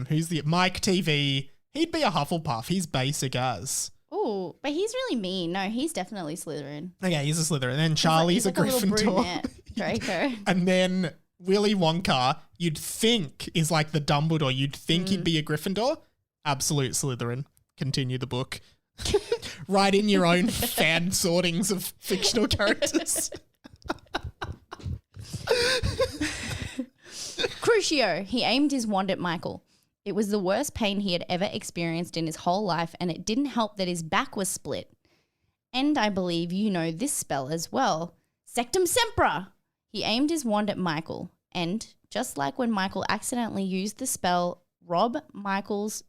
Speaker 1: who's the... Mike TV, he'd be a Hufflepuff. He's basic as...
Speaker 2: Oh, but he's really mean. No, he's definitely Slytherin.
Speaker 1: Okay, he's a Slytherin. And then Charlie's
Speaker 2: he's like
Speaker 1: a
Speaker 2: Gryffindor.
Speaker 1: Gryffindor.
Speaker 2: Brunette, Draco.
Speaker 1: And then Willy Wonka, you'd think is like the Dumbledore. You'd think he'd be a Gryffindor. Absolute Slytherin. Continue the book. Write in your own fan sortings of fictional characters.
Speaker 2: Crucio. He aimed his wand at Michael. It was the worst pain he had ever experienced in his whole life, and it didn't help that his back was split. And I believe you know this spell as well. Sectum Sempra! He aimed his wand at Michael, and just like when Michael accidentally used the spell, Rob Michael's...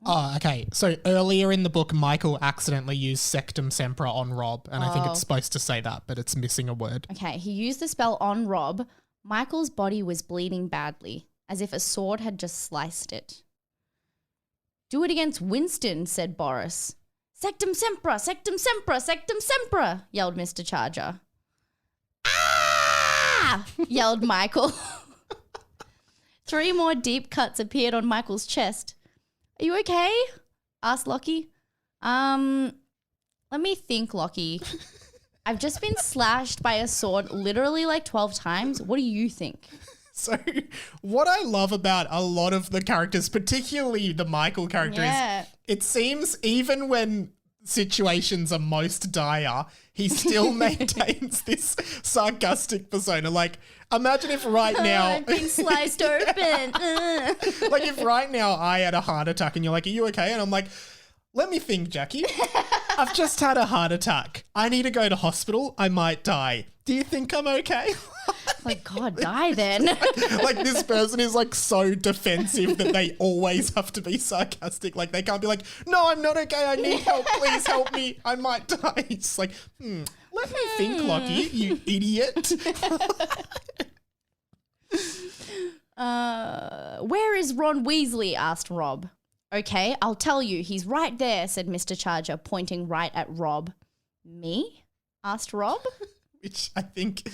Speaker 1: Oh, okay. So earlier in the book, Michael accidentally used Sectum Sempra on Rob, and I think it's supposed to say that, but it's missing a word.
Speaker 2: Okay, he used the spell on Rob. Michael's body was bleeding badly, as if a sword had just sliced it. Do it against Winston, said Boris. Sectum Sempra, Sectum Sempra, Sectum Sempra, yelled Mr. Charger. Ah! yelled Michael. 3 more deep cuts appeared on Michael's chest. Are you okay? asked Lockie. Let me think, Lockie. I've just been slashed by a sword literally like 12 times. What do you think?
Speaker 1: So what I love about a lot of the characters, particularly the Michael character, is it seems even when situations are most dire, he still maintains this sarcastic persona. Like, imagine if right now...
Speaker 2: I've been sliced open.
Speaker 1: Like if right now I had a heart attack and you're like, are you okay? And I'm like, let me think, Jackie. I've just had a heart attack. I need to go to hospital. I might die. Do you think I'm okay?
Speaker 2: Like, God, die then.
Speaker 1: Like this person is like so defensive that they always have to be sarcastic. Like they can't be like, no, I'm not okay. I need help. Please help me. I might die. It's like, let me think, Lockie, you idiot.
Speaker 2: Where is Ron Weasley? Asked Rob. Okay, I'll tell you. He's right there, said Mr. Charger, pointing right at Rob. Me? Asked Rob.
Speaker 1: Which I think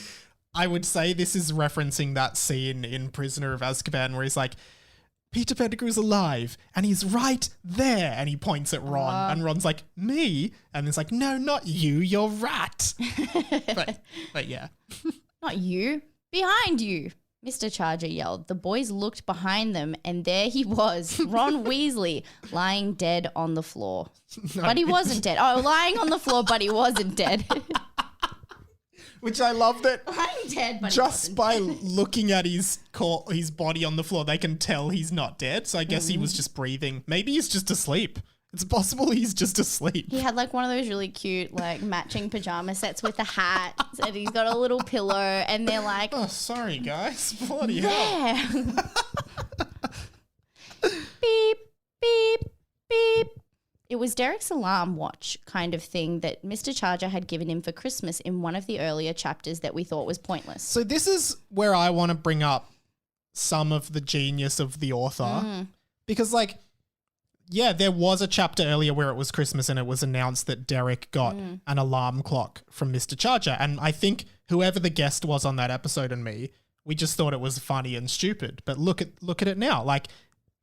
Speaker 1: I would say this is referencing that scene in Prisoner of Azkaban where he's like, Peter Pettigrew's alive and he's right there. And he points at Ron and Ron's like, me? And it's like, no, not you, you're Rat. but yeah.
Speaker 2: Not you, behind you, Mr. Charger yelled. The boys looked behind them and there he was, Ron Weasley, lying dead on the floor. No. But he wasn't dead. Oh, lying on the floor, but he wasn't dead.
Speaker 1: Which I love that
Speaker 2: I'm dead, but
Speaker 1: just by looking at his body on the floor, they can tell he's not dead. So I guess he was just breathing. Maybe he's just asleep. It's possible he's just asleep.
Speaker 2: He had like one of those really cute like matching pajama sets with a hat, and he's got a little pillow, and they're like,
Speaker 1: oh, sorry guys, bloody hell.
Speaker 2: Beep, beep, beep. It was Derek's alarm watch kind of thing that Mr. Charger had given him for Christmas in one of the earlier chapters that we thought was pointless.
Speaker 1: So this is where I want to bring up some of the genius of the author. Because like, yeah, there was a chapter earlier where it was Christmas and it was announced that Derek got an alarm clock from Mr. Charger. And I think whoever the guest was on that episode and me, we just thought it was funny and stupid. But look at it now. Like,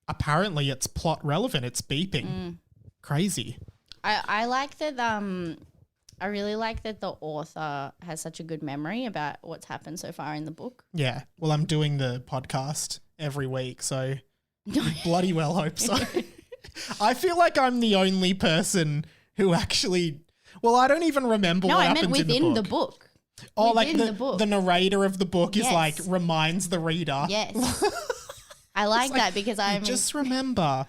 Speaker 1: apparently it's plot relevant. It's beeping. Crazy.
Speaker 2: I like that. I really like that the author has such a good memory about what's happened so far in the book.
Speaker 1: Yeah. Well, I'm doing the podcast every week, so I bloody well hope so. I feel like I'm the only person who actually. Well, I don't even remember what happens in the book. No, I meant
Speaker 2: within the book.
Speaker 1: Oh,
Speaker 2: within
Speaker 1: like
Speaker 2: the book.
Speaker 1: The narrator of the book is like reminds the reader.
Speaker 2: Yes. I like that because I'm
Speaker 1: just remember.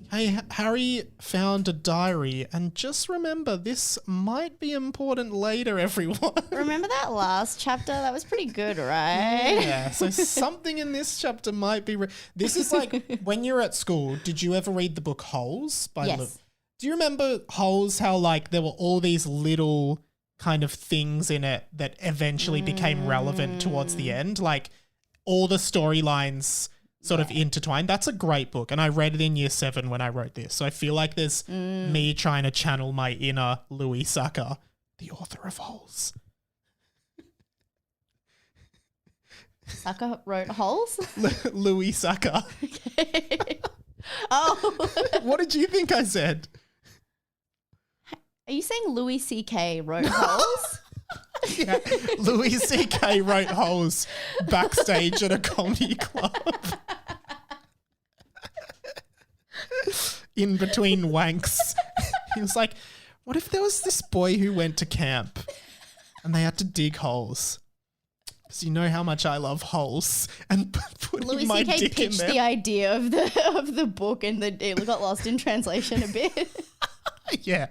Speaker 1: Hey, Harry found a diary, and just remember, this might be important later, everyone.
Speaker 2: Remember that last chapter? That was pretty good, right?
Speaker 1: Yeah, so something in this chapter might be... This is like, when you're at school, did you ever read the book Holes?
Speaker 2: Yes.
Speaker 1: Do you remember Holes, how like there were all these little kind of things in it that eventually became relevant towards the end? Like, all the storylines... sort of intertwined. That's a great book. And I read it in year 7 when I wrote this. So I feel like there's me trying to channel my inner Louis Sucker, the author of Holes.
Speaker 2: Sucker wrote Holes?
Speaker 1: Louis Sucker.
Speaker 2: Okay. Oh.
Speaker 1: What did you think I said?
Speaker 2: Are you saying Louis C.K. wrote Holes?
Speaker 1: Yeah. Louis C.K. wrote Holes backstage at a comedy club. In between wanks. He was like, what if there was this boy who went to camp and they had to dig holes? Because you know how much I love holes, and putting
Speaker 2: Louis
Speaker 1: my
Speaker 2: C.K.
Speaker 1: dick in
Speaker 2: pitched
Speaker 1: there.
Speaker 2: the idea of the book, and it got lost in translation a bit.
Speaker 1: Yeah.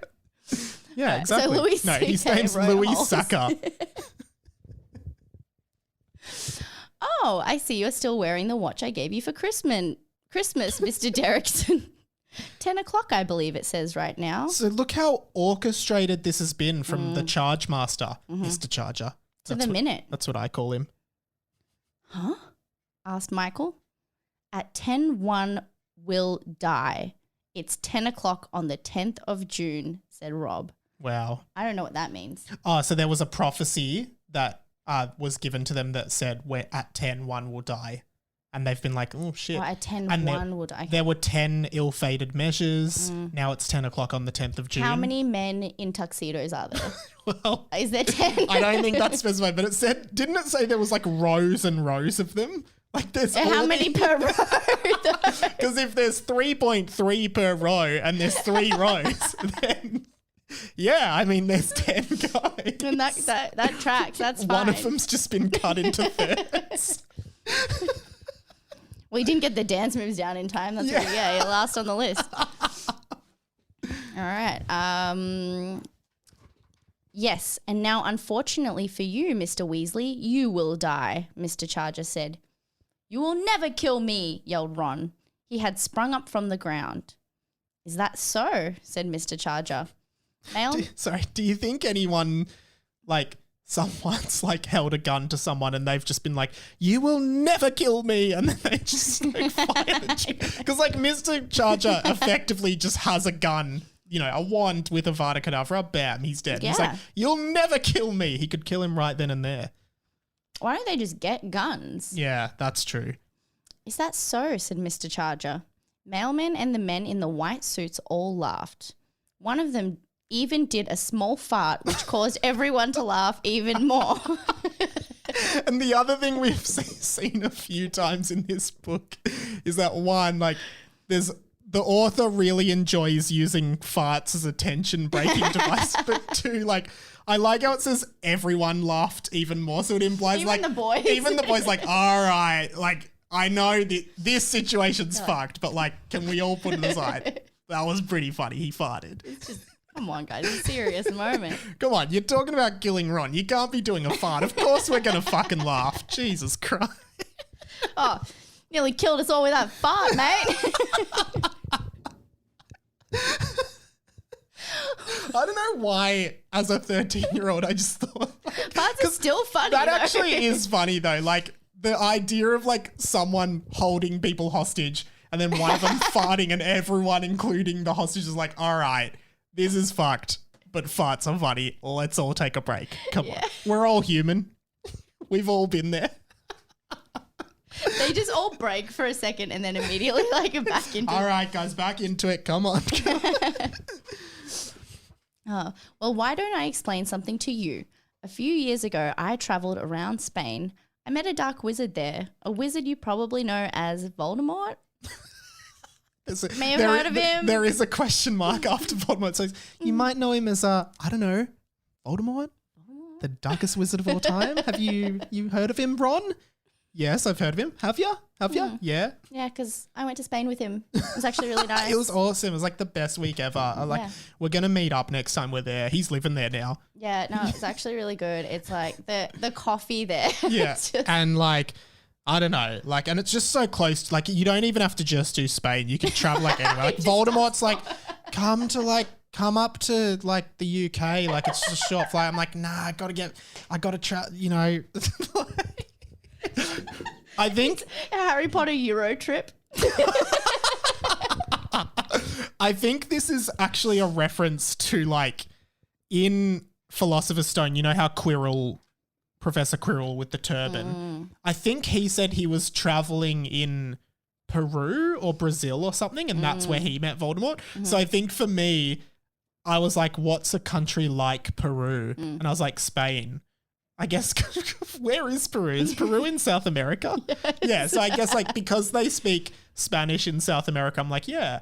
Speaker 1: Yeah, exactly.
Speaker 2: So Louis
Speaker 1: no, his
Speaker 2: CK
Speaker 1: name's
Speaker 2: wrote
Speaker 1: Louis
Speaker 2: Holes.
Speaker 1: Sucker.
Speaker 2: Oh, I see you're still wearing the watch I gave you for Christmas, Mr. Derrickson. 10 o'clock, I believe it says right now.
Speaker 1: So look how orchestrated this has been from the Charge Master, Mr. Charger.
Speaker 2: To the minute.
Speaker 1: That's what I call him.
Speaker 2: Huh? Asked Michael. At 10:01 will die. It's 10 o'clock on the 10th of June, said Rob.
Speaker 1: Wow.
Speaker 2: I don't know what that means.
Speaker 1: Oh, so there was a prophecy that was given to them that said where at 10, one will die. And they've been like, oh, shit.
Speaker 2: Oh, at 10,
Speaker 1: and
Speaker 2: one will die.
Speaker 1: There were 10 ill-fated measures. Now it's 10 o'clock on the 10th of June.
Speaker 2: How many men in tuxedos are there?
Speaker 1: Well,
Speaker 2: Is there 10?
Speaker 1: I don't think that's specified, but it said, didn't it say there was like rows and rows of them? Like there's
Speaker 2: How many per row?
Speaker 1: Because if there's 3.3 per row and there's 3 rows, then yeah, I mean there's 10 guys.
Speaker 2: And that tracks. That's fine.
Speaker 1: One of them's just been cut into thirds.
Speaker 2: Well, you didn't get the dance moves down in time. That's you're last on the list. All right. Yes, and now unfortunately for you, Mr. Weasley, you will die, Mr. Charger said. You will never kill me, yelled Ron. He had sprung up from the ground. Is that so? Said Mr. Charger.
Speaker 1: Do you think anyone, like, someone's, like, held a gun to someone and they've just been like, you will never kill me, and then they just, like, fire the trigger? Because, like, Mr. Charger effectively just has a gun, you know, a wand with a Vada Kedavra, bam, he's dead.
Speaker 2: Yeah.
Speaker 1: He's like, you'll never kill me. He could kill him right then and there.
Speaker 2: Why don't they just get guns?
Speaker 1: Yeah, that's true.
Speaker 2: Is that so? Said Mr. Charger. Mailman and the men in the white suits all laughed. One of them even did a small fart, which caused everyone to laugh even more.
Speaker 1: And the other thing we've seen a few times in this book is that one, like, the author really enjoys using farts as a tension-breaking device, but 2, like, I like how it says everyone laughed even more, so it implies
Speaker 2: Even
Speaker 1: like
Speaker 2: the boys.
Speaker 1: Even the boys, like, all right, like, I know this situation's fucked, but like, can we all put it aside? That was pretty funny. He farted.
Speaker 2: It's just, come on, guys. It's a serious moment.
Speaker 1: Come on, you're talking about killing Ron. You can't be doing a fart. Of course we're going to fucking laugh. Jesus Christ.
Speaker 2: Oh, nearly killed us all with that fart, mate.
Speaker 1: I don't know why, as a 13-year-old, I just thought...
Speaker 2: Farts are still funny,
Speaker 1: That
Speaker 2: though.
Speaker 1: actually is funny, though. Like, the idea of, like, someone holding people hostage and then one of them farting and everyone, including the hostage, is like, all right, this is fucked, but farts are funny. Let's all take a break. Come on. We're all human. We've all been there.
Speaker 2: They just all break for a second and then immediately like are back into
Speaker 1: All right, guys, back into it. Come on.
Speaker 2: Oh, well, why don't I explain something to you? A few years ago, I travelled around Spain. I met a dark wizard there, a wizard you probably know as Voldemort. May have heard of him.
Speaker 1: There is a question mark after Voldemort. So you might know him as, I don't know, Voldemort? The darkest wizard of all time? Have you heard of him, Ron? Yes, I've heard of him. Have you? Yeah.
Speaker 2: Yeah, because I went to Spain with him. It was actually really nice.
Speaker 1: It was awesome. It was like the best week ever. We're going to meet up next time we're there. He's living there now.
Speaker 2: Yeah, no, it's actually really good. It's like the coffee there.
Speaker 1: Yeah. And like, I don't know, like, and it's just so close. Like, you don't even have to just do Spain. You can travel like anywhere. Like Voldemort's like, come up to like the UK. Like, it's just a short flight. I'm like, nah, I gotta try, you know. I think
Speaker 2: a Harry Potter Euro trip.
Speaker 1: I think this is actually a reference to, like, in Philosopher's Stone, you know how Professor Quirrell with the turban, I think he said he was traveling in Peru or Brazil or something, and that's where he met Voldemort. So I think for me, I was like, what's a country like Peru? And I was like, Spain. I guess, where is Peru? Is Peru in South America? Yes. Yeah, so I guess, like, because they speak Spanish in South America, I'm like, yeah,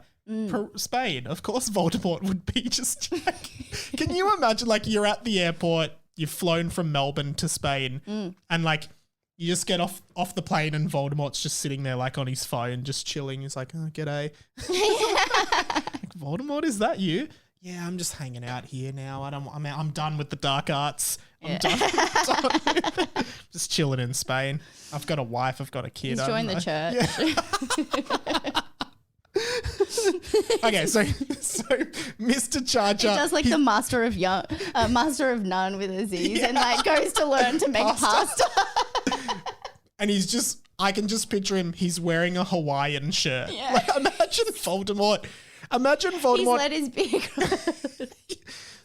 Speaker 1: Spain. Of course Voldemort would be just like... Can you imagine, like, you're at the airport, you've flown from Melbourne to Spain, and, like, you just get off the plane and Voldemort's just sitting there, like, on his phone, just chilling. He's like, oh, g'day. Like, Voldemort, is that you? Yeah, I'm just hanging out here now. I'm done with the dark arts. I'm done with it. Just chilling in Spain. I've got a wife. I've got a kid.
Speaker 2: He's joined the church.
Speaker 1: Yeah. Okay, so Mr. Charger.
Speaker 2: He does like the master of none with Aziz and like goes to learn to make pasta.
Speaker 1: And I can just picture him. He's wearing a Hawaiian shirt.
Speaker 2: Yeah.
Speaker 1: Like, imagine Voldemort. He's
Speaker 2: let his beard grow.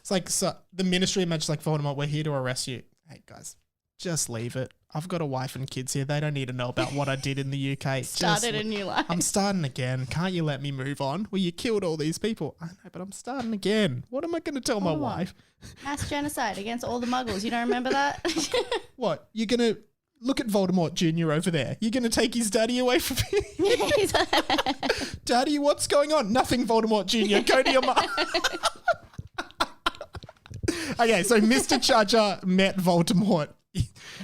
Speaker 1: It's like, so the ministry imagines like, Voldemort, we're here to arrest you. Hey, guys, just leave it. I've got a wife and kids here. They don't need to know about what I did in the UK.
Speaker 2: Started a new life.
Speaker 1: I'm starting again. Can't you let me move on? Well, you killed all these people. I know, but I'm starting again. What am I going to tell my wife?
Speaker 2: Mass genocide against all the muggles. You don't remember that?
Speaker 1: What? You're going to... Look at Voldemort Jr. over there. You're going to take his daddy away from me? Daddy, what's going on? Nothing, Voldemort Jr. Go to your mum. Okay, so Mr. Charger met Voldemort.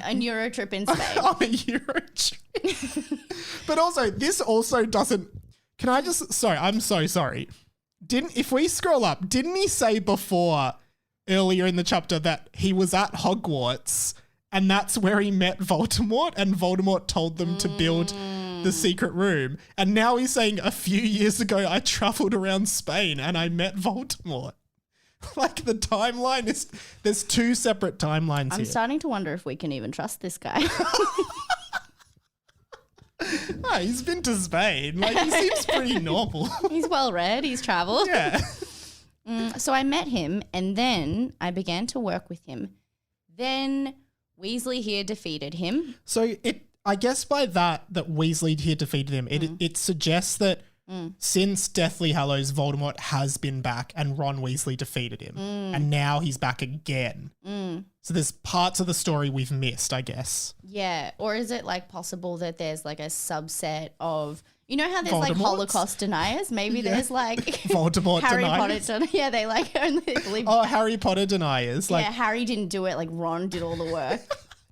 Speaker 2: A Euro trip in Spain.
Speaker 1: On a Euro trip. But also, this also doesn't... Can I just... Sorry, I'm so sorry. If we scroll up, didn't he say before, earlier in the chapter, that he was at Hogwarts... And that's where he met Voldemort, and Voldemort told them to build the secret room. And now he's saying a few years ago, I travelled around Spain and I met Voldemort. Like, the timeline is... There's two separate timelines here.
Speaker 2: I'm starting to wonder if we can even trust this guy.
Speaker 1: Oh, he's been to Spain. Like, he seems pretty normal.
Speaker 2: He's well read. He's travelled.
Speaker 1: Yeah.
Speaker 2: So I met him, and then I began to work with him. Then... Weasley here defeated him.
Speaker 1: So I guess by that Weasley here defeated him, it suggests that since Deathly Hallows, Voldemort has been back and Ron Weasley defeated him. And now he's back again. So there's parts of the story we've missed, I guess.
Speaker 2: Yeah. Or is it like possible that there's like a subset of... You know how there's like Holocaust deniers? Maybe there's like
Speaker 1: Voldemort
Speaker 2: Harry
Speaker 1: deniers.
Speaker 2: Potter. Yeah, they like only believe.
Speaker 1: Oh, Harry Potter deniers. Like,
Speaker 2: yeah, Harry didn't do it. Like Ron did all the work.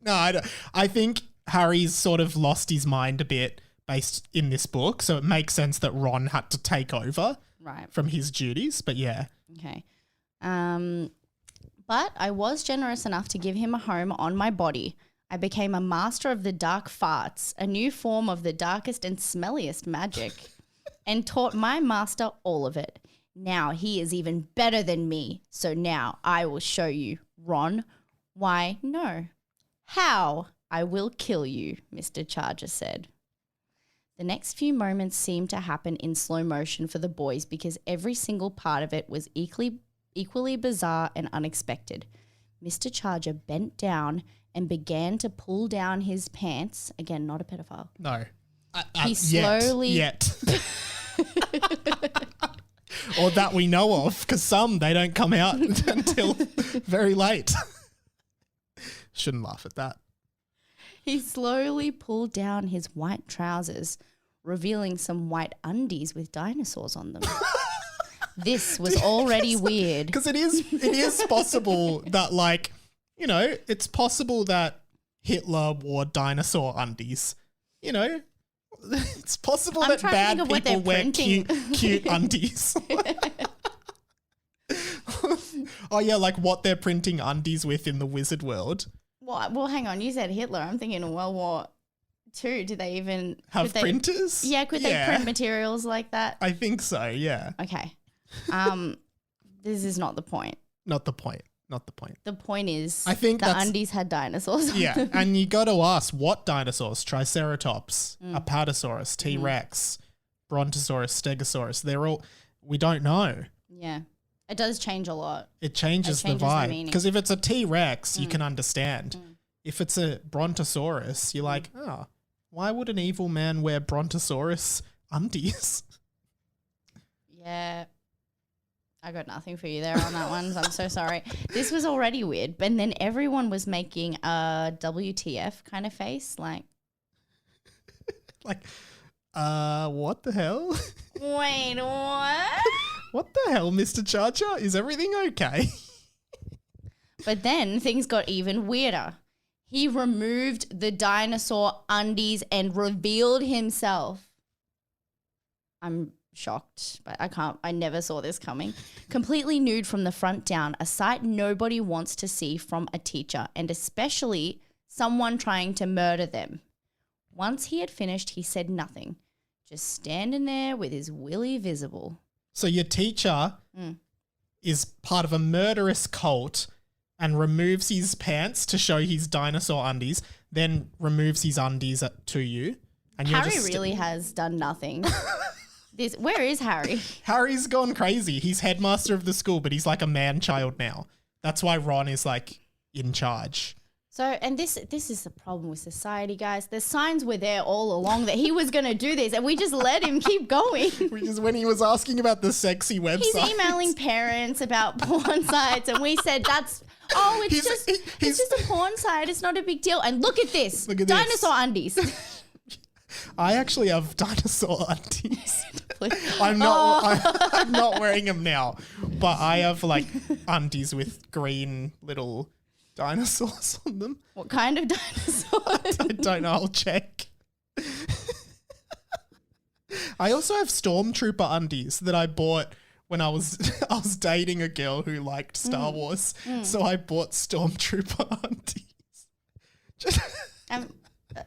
Speaker 1: No, I don't. I think Harry's sort of lost his mind a bit based in this book, so it makes sense that Ron had to take over.
Speaker 2: Right.
Speaker 1: from his duties. But yeah.
Speaker 2: Okay. But I was generous enough to give him a home on my body. I became a master of the dark farts, a new form of the darkest and smelliest magic, and taught my master all of it. Now he is even better than me. So now I will show you, Ron. Why, no. How? I will kill you, Mr. Charger said. The next few moments seemed to happen in slow motion for the boys because every single part of it was equally bizarre and unexpected. Mr. Charger bent down and began to pull down his pants. Again, not a pedophile.
Speaker 1: No.
Speaker 2: He slowly...
Speaker 1: Yet. Or that we know of, because some, they don't come out until very late. Shouldn't laugh at that.
Speaker 2: He slowly pulled down his white trousers, revealing some white undies with dinosaurs on them. This was already weird.
Speaker 1: Because it is possible that, like, you know, it's possible that Hitler wore dinosaur undies. You know, it's possible that bad people wear cute undies. Oh, yeah, like what they're printing undies with in the wizard world.
Speaker 2: Well, hang on. You said Hitler. I'm thinking World War II. Did they even...
Speaker 1: Have printers?
Speaker 2: Yeah, could they print materials like that?
Speaker 1: I think so, yeah.
Speaker 2: Okay. This is not the point.
Speaker 1: Not the point.
Speaker 2: The point is
Speaker 1: I think
Speaker 2: the undies had dinosaurs on them.
Speaker 1: And you got to ask, what dinosaurs? Triceratops, Apatosaurus, T-Rex, Brontosaurus, Stegosaurus. They're all... We don't know.
Speaker 2: Yeah. It does change a lot.
Speaker 1: It changes the vibe. Because if it's a T-Rex, you can understand. If it's a Brontosaurus, you're like, oh, why would an evil man wear Brontosaurus undies?
Speaker 2: Yeah. I got nothing for you there on that one. I'm so sorry. This was already weird. And then everyone was making a WTF kind of face. Like,
Speaker 1: what the hell?
Speaker 2: Wait, what?
Speaker 1: What the hell, Mr. Charger? Is everything okay?
Speaker 2: But then things got even weirder. He removed the dinosaur undies and revealed himself. I'm shocked, but I never saw this coming. Completely nude from the front down, a sight nobody wants to see from a teacher, and especially someone trying to murder them. Once he had finished, he said nothing, just standing there with his willy visible.
Speaker 1: So your teacher is part of a murderous cult and removes his pants to show his dinosaur undies, then removes his undies to you. And
Speaker 2: Harry really has done nothing. Where is Harry?
Speaker 1: Harry's gone crazy. He's headmaster of the school, but he's like a man-child now. That's why Ron is like in charge.
Speaker 2: So, and this is the problem with society, guys. The signs were there all along that he was going to do this, and we just let him keep going.
Speaker 1: Which is when he was asking about the sexy website.
Speaker 2: He's emailing parents about porn sites, and we said, it's just a porn site. It's not a big deal. And look at this. Dinosaur undies.
Speaker 1: I actually have dinosaur undies. I'm not wearing them now, but I have like undies with green little dinosaurs on them.
Speaker 2: What kind of dinosaurs?
Speaker 1: I don't know. I'll check. I also have Stormtrooper undies that I bought when I was dating a girl who liked Star Wars. So I bought Stormtrooper undies.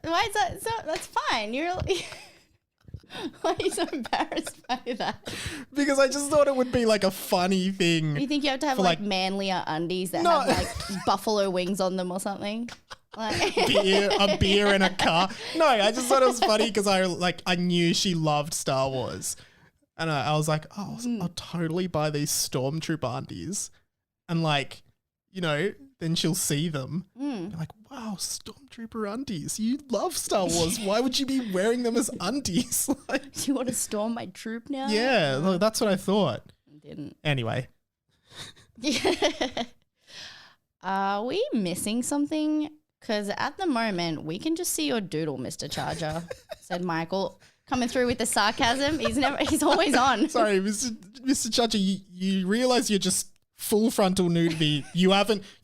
Speaker 2: Why is that? So that's fine. Why are you so embarrassed by that?
Speaker 1: Because I just thought it would be like a funny thing.
Speaker 2: You think you have to have like manlier undies that have like buffalo wings on them or something? Like
Speaker 1: a beer and a car. No, I just thought it was funny because I knew she loved Star Wars. And I was like, I'll totally buy these Stormtrooper undies. And like, you know, then she'll see them. You're like, wow, Stormtrooper undies. You love Star Wars. Why would you be wearing them as undies? Like,
Speaker 2: do you want to storm my troop now?
Speaker 1: Yeah, that's what I thought.
Speaker 2: Didn't.
Speaker 1: Anyway.
Speaker 2: Are we missing something? Because at the moment, we can just see your doodle, Mr. Charger, said Michael, coming through with the sarcasm. He's always on.
Speaker 1: Sorry, Mr. Charger, you realise you're just full frontal nudity. You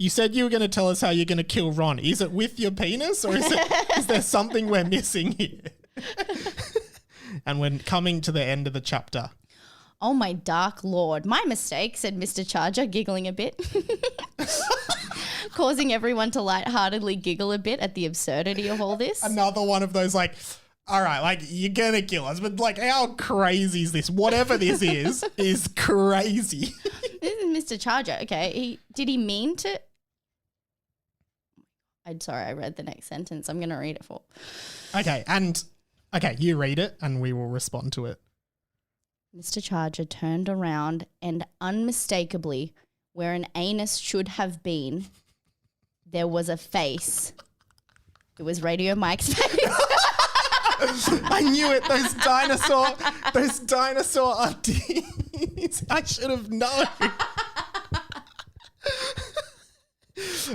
Speaker 1: said you were going to tell us how you're going to kill Ron. Is it with your penis or is there something we're missing here? And we're coming to the end of the chapter.
Speaker 2: "Oh my dark lord, my mistake," said Mr. Charger, giggling a bit. Causing everyone to lightheartedly giggle a bit at the absurdity of all this.
Speaker 1: Another one of those like, all right, like you're going to kill us, but like how crazy is this? Whatever this is crazy.
Speaker 2: This is Mr. Charger. Okay, did he mean to? I'm sorry, I read the next sentence. I'm going to read it for.
Speaker 1: Okay, you read it and we will respond to it.
Speaker 2: Mr. Charger turned around and unmistakably, where an anus should have been, there was a face. It was Radio Mike's face.
Speaker 1: I knew it. Those dinosaur aunties. I should have known.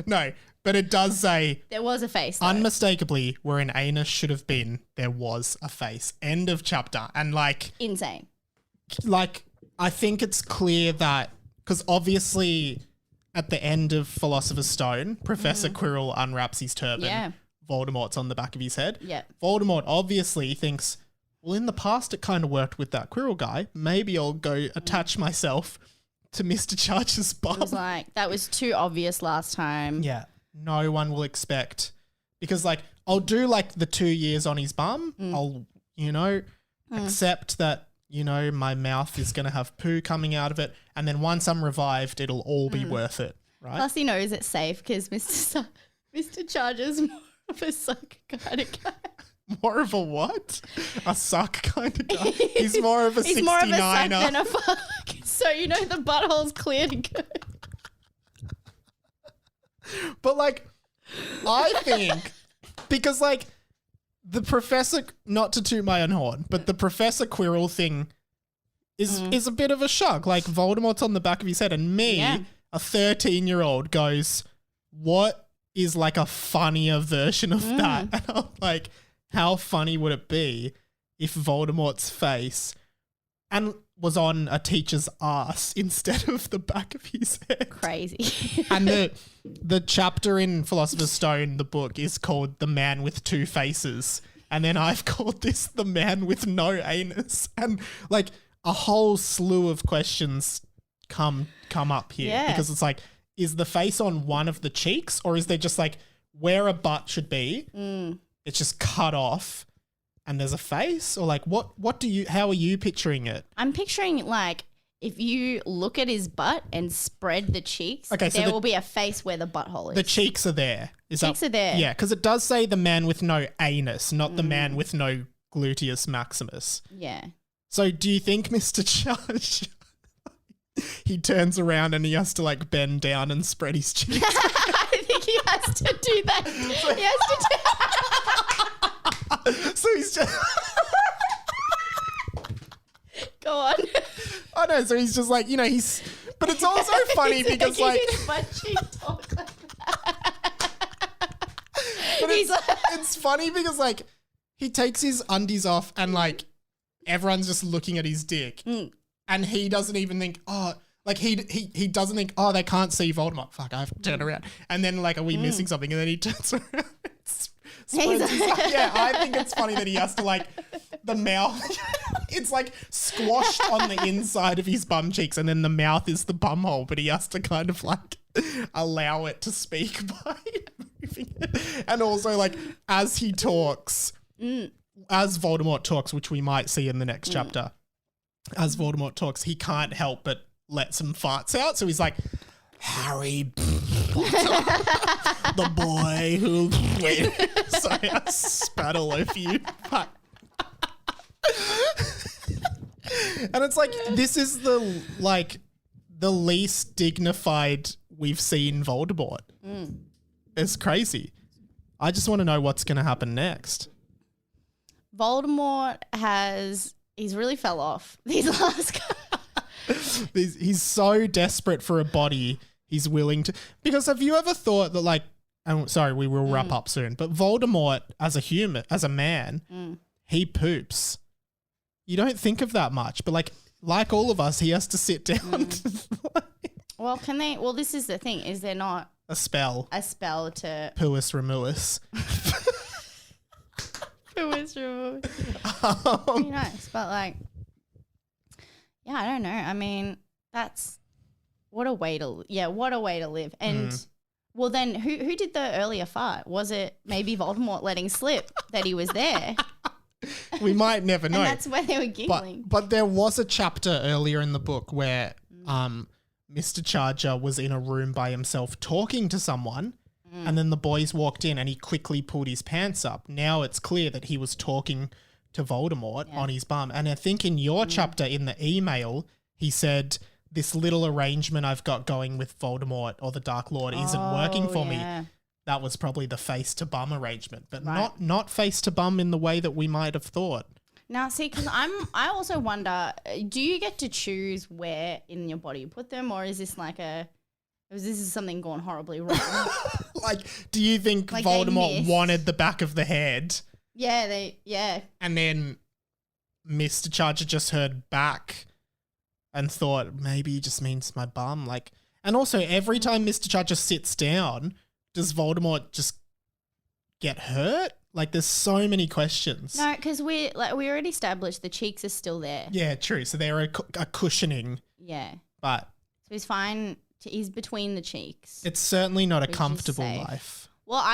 Speaker 1: No, but it does say
Speaker 2: there was a face. Though.
Speaker 1: Unmistakably, where an anus should have been, there was a face. End of chapter. And like
Speaker 2: insane.
Speaker 1: Like I think it's clear that because obviously at the end of Philosopher's Stone, Professor Quirrell unwraps his turban.
Speaker 2: Yeah.
Speaker 1: Voldemort's on the back of his head.
Speaker 2: Yeah.
Speaker 1: Voldemort obviously thinks, well, in the past it kind of worked with that Quirrell guy. Maybe I'll go attach myself to Mr. Charger's bum.
Speaker 2: It was like, that was too obvious last time.
Speaker 1: Yeah. No one will expect. Because, like, I'll do, like, the 2 years on his bum. I'll, accept that, my mouth is going to have poo coming out of it. And then once I'm revived, it'll all be worth it, right?
Speaker 2: Plus he knows it's safe because Mr. Charger's more of a suck kind of guy.
Speaker 1: More of a what? A suck kind of guy? He's more of a 69er.
Speaker 2: He's more of a suck than a fuck. So, the butthole's clear to go.
Speaker 1: But, like, I think, because, like, the Professor, not to toot my own horn, but the Professor Quirrell thing is a bit of a shock. Like, Voldemort's on the back of his head and me, a 13-year-old, goes, what is, like, a funnier version of that? And I'm like, how funny would it be if Voldemort's face and was on a teacher's ass instead of the back of his head?
Speaker 2: Crazy.
Speaker 1: And the chapter in Philosopher's Stone, the book, is called The Man with Two Faces. And then I've called this The Man with No Anus. And like a whole slew of questions come up here.
Speaker 2: Yeah.
Speaker 1: Because it's like, is the face on one of the cheeks, or is there just like where a butt should be? It's just cut off and there's a face? Or like how are you picturing it?
Speaker 2: I'm picturing like if you look at his butt and spread the cheeks,
Speaker 1: Okay, so
Speaker 2: there will be a face where the butthole is.
Speaker 1: The cheeks are there.
Speaker 2: Cheeks are there.
Speaker 1: Yeah, because it does say the man with no anus, not the man with no gluteus maximus.
Speaker 2: Yeah.
Speaker 1: So do you think Mr. Charge, he turns around and he has to like bend down and spread his cheeks?
Speaker 2: I think he has to do that. He has to do
Speaker 1: So he's just...
Speaker 2: Go on.
Speaker 1: I know, so he's just like, he's... But it's also funny because like...
Speaker 2: His butt cheek talk like that.
Speaker 1: But it's funny because like he takes his undies off and like everyone's just looking at his dick and he doesn't even think, he doesn't think, they can't see Voldemort. Fuck, I have to turn around. And then like, are we missing something? And then he turns around. I think it's funny that he has to like the mouth. It's like squashed on the inside of his bum cheeks and then the mouth is the bum hole, but he has to kind of like allow it to speak by moving it. And also like as he talks, as Voldemort talks, which we might see in the next chapter, as Voldemort talks, he can't help but let some farts out. So he's like, Harry Potter, the boy who... Sorry, I spat all over you. But... And it's like, this is the least dignified we've seen Voldemort. It's crazy. I just want to know what's going to happen next.
Speaker 2: Voldemort he's really fell off these last
Speaker 1: He's so desperate for a body, he's willing to... Because have you ever thought that like... sorry, we will wrap up soon. But Voldemort, as a human, as a man, he poops. You don't think of that much. But like all of us, he has to sit down.
Speaker 2: Well, this is the thing. Is there not...
Speaker 1: A spell
Speaker 2: to...
Speaker 1: Puis remuus.
Speaker 2: Puis remuus. Nice, but like... Yeah, I don't know. I mean, that's what a way to live. And well, then who did the earlier fart? Was it maybe Voldemort letting slip that he was there?
Speaker 1: We might never know.
Speaker 2: And that's why they were giggling.
Speaker 1: But there was a chapter earlier in the book where Mr. Charger was in a room by himself talking to someone, and then the boys walked in and he quickly pulled his pants up. Now it's clear that he was talking to Voldemort on his bum. And I think in your chapter in the email, he said, this little arrangement I've got going with Voldemort or the Dark Lord isn't working for me. That was probably the face to bum arrangement, but not face to bum in the way that we might have thought.
Speaker 2: Now, see, because I also wonder, do you get to choose where in your body you put them, or is this like this is something gone horribly wrong?
Speaker 1: Like, do you think like Voldemort wanted the back of the head?
Speaker 2: Yeah,
Speaker 1: And then Mr. Charger just heard back and thought maybe he just means my bum. Like, and also every time Mr. Charger sits down, does Voldemort just get hurt? Like, there's so many questions.
Speaker 2: No, because we already established the cheeks are still there.
Speaker 1: Yeah, true. So they're a cushioning.
Speaker 2: Yeah.
Speaker 1: But
Speaker 2: so he's fine. He's between the cheeks.
Speaker 1: It's certainly not a comfortable life.
Speaker 2: Well,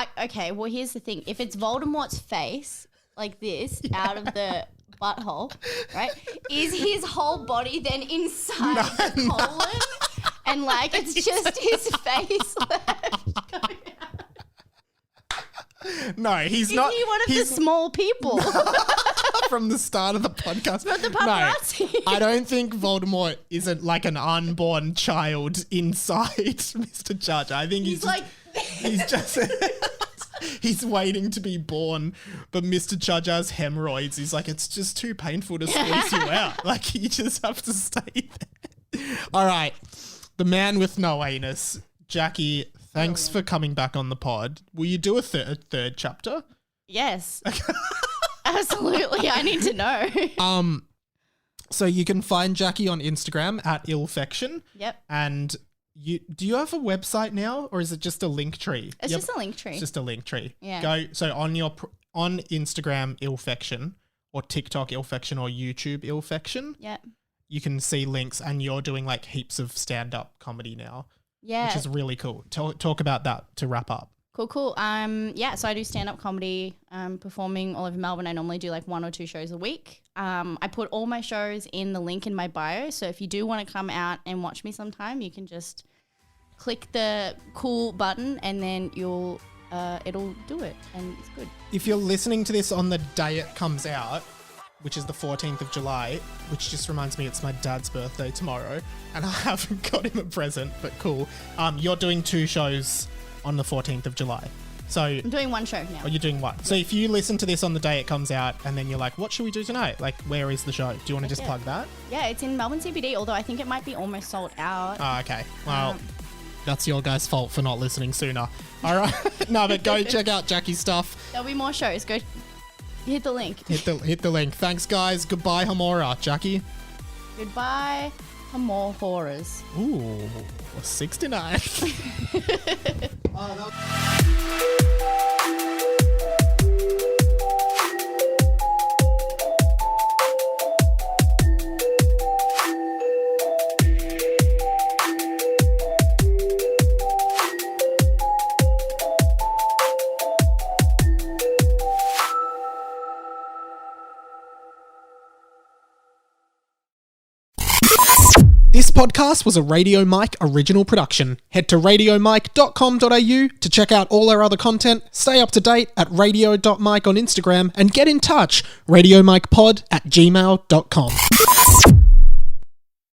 Speaker 2: well, here's the thing. If it's Voldemort's face like this out of the butthole, right, is his whole body then inside the colon? And like it's just his face left going out?
Speaker 1: No, he's not.
Speaker 2: Is he one of the small people?
Speaker 1: From the start of the podcast.
Speaker 2: Not the paparazzi.
Speaker 1: No, I don't think Voldemort isn't like an unborn child inside Mr. Charger. I think he's just he's waiting to be born, but Mr. Charger has hemorrhoids. He's like, it's just too painful to squeeze you out. Like, you just have to stay there. All right. The man with no anus. Jackie, thanks for coming back on the pod. Will you do a third chapter?
Speaker 2: Yes. Absolutely. I need to know.
Speaker 1: So you can find Jackie on Instagram at Illfection.
Speaker 2: Yep.
Speaker 1: And do you have a website now, or is it just a link tree?
Speaker 2: It's just a link tree.
Speaker 1: It's just a link tree.
Speaker 2: Yeah.
Speaker 1: So on Instagram Illfection, or TikTok Illfection, or YouTube Illfection.
Speaker 2: Yep.
Speaker 1: You can see links, and you're doing like heaps of stand-up comedy now.
Speaker 2: Yeah.
Speaker 1: Which is really cool. Talk about that to wrap up.
Speaker 2: Cool. So I do stand-up comedy, performing all over Melbourne. I normally do like 1 or 2 shows a week. I put all my shows in the link in my bio. So if you do want to come out and watch me sometime, you can just click the cool button and then it'll do it, and it's good.
Speaker 1: If you're listening to this on the day it comes out, which is the 14th of July, which just reminds me it's my dad's birthday tomorrow, and I haven't got him a present, but cool. You're doing 2 shows on the 14th of July. So
Speaker 2: I'm doing 1 show now.
Speaker 1: Oh, you're doing 1. So if you listen to this on the day it comes out and then you're like, what should we do tonight? Like, where is the show? Do you want to just plug that?
Speaker 2: Yeah, it's in Melbourne CBD, although I think it might be almost sold out.
Speaker 1: Oh, okay. Well, that's your guys' fault for not listening sooner. All right. No, but go check out Jackie's stuff.
Speaker 2: There'll be more shows. Go hit the link.
Speaker 1: Hit the link. Thanks, guys. Goodbye, Hamora. Jackie?
Speaker 2: Goodbye, Hamor Horrors.
Speaker 1: Ooh, 69. This podcast was a Radio Mike original production. Head to radiomike.com.au to check out all our other content, stay up to date at radio.mike on Instagram, and get in touch, radiomikepod@gmail.com.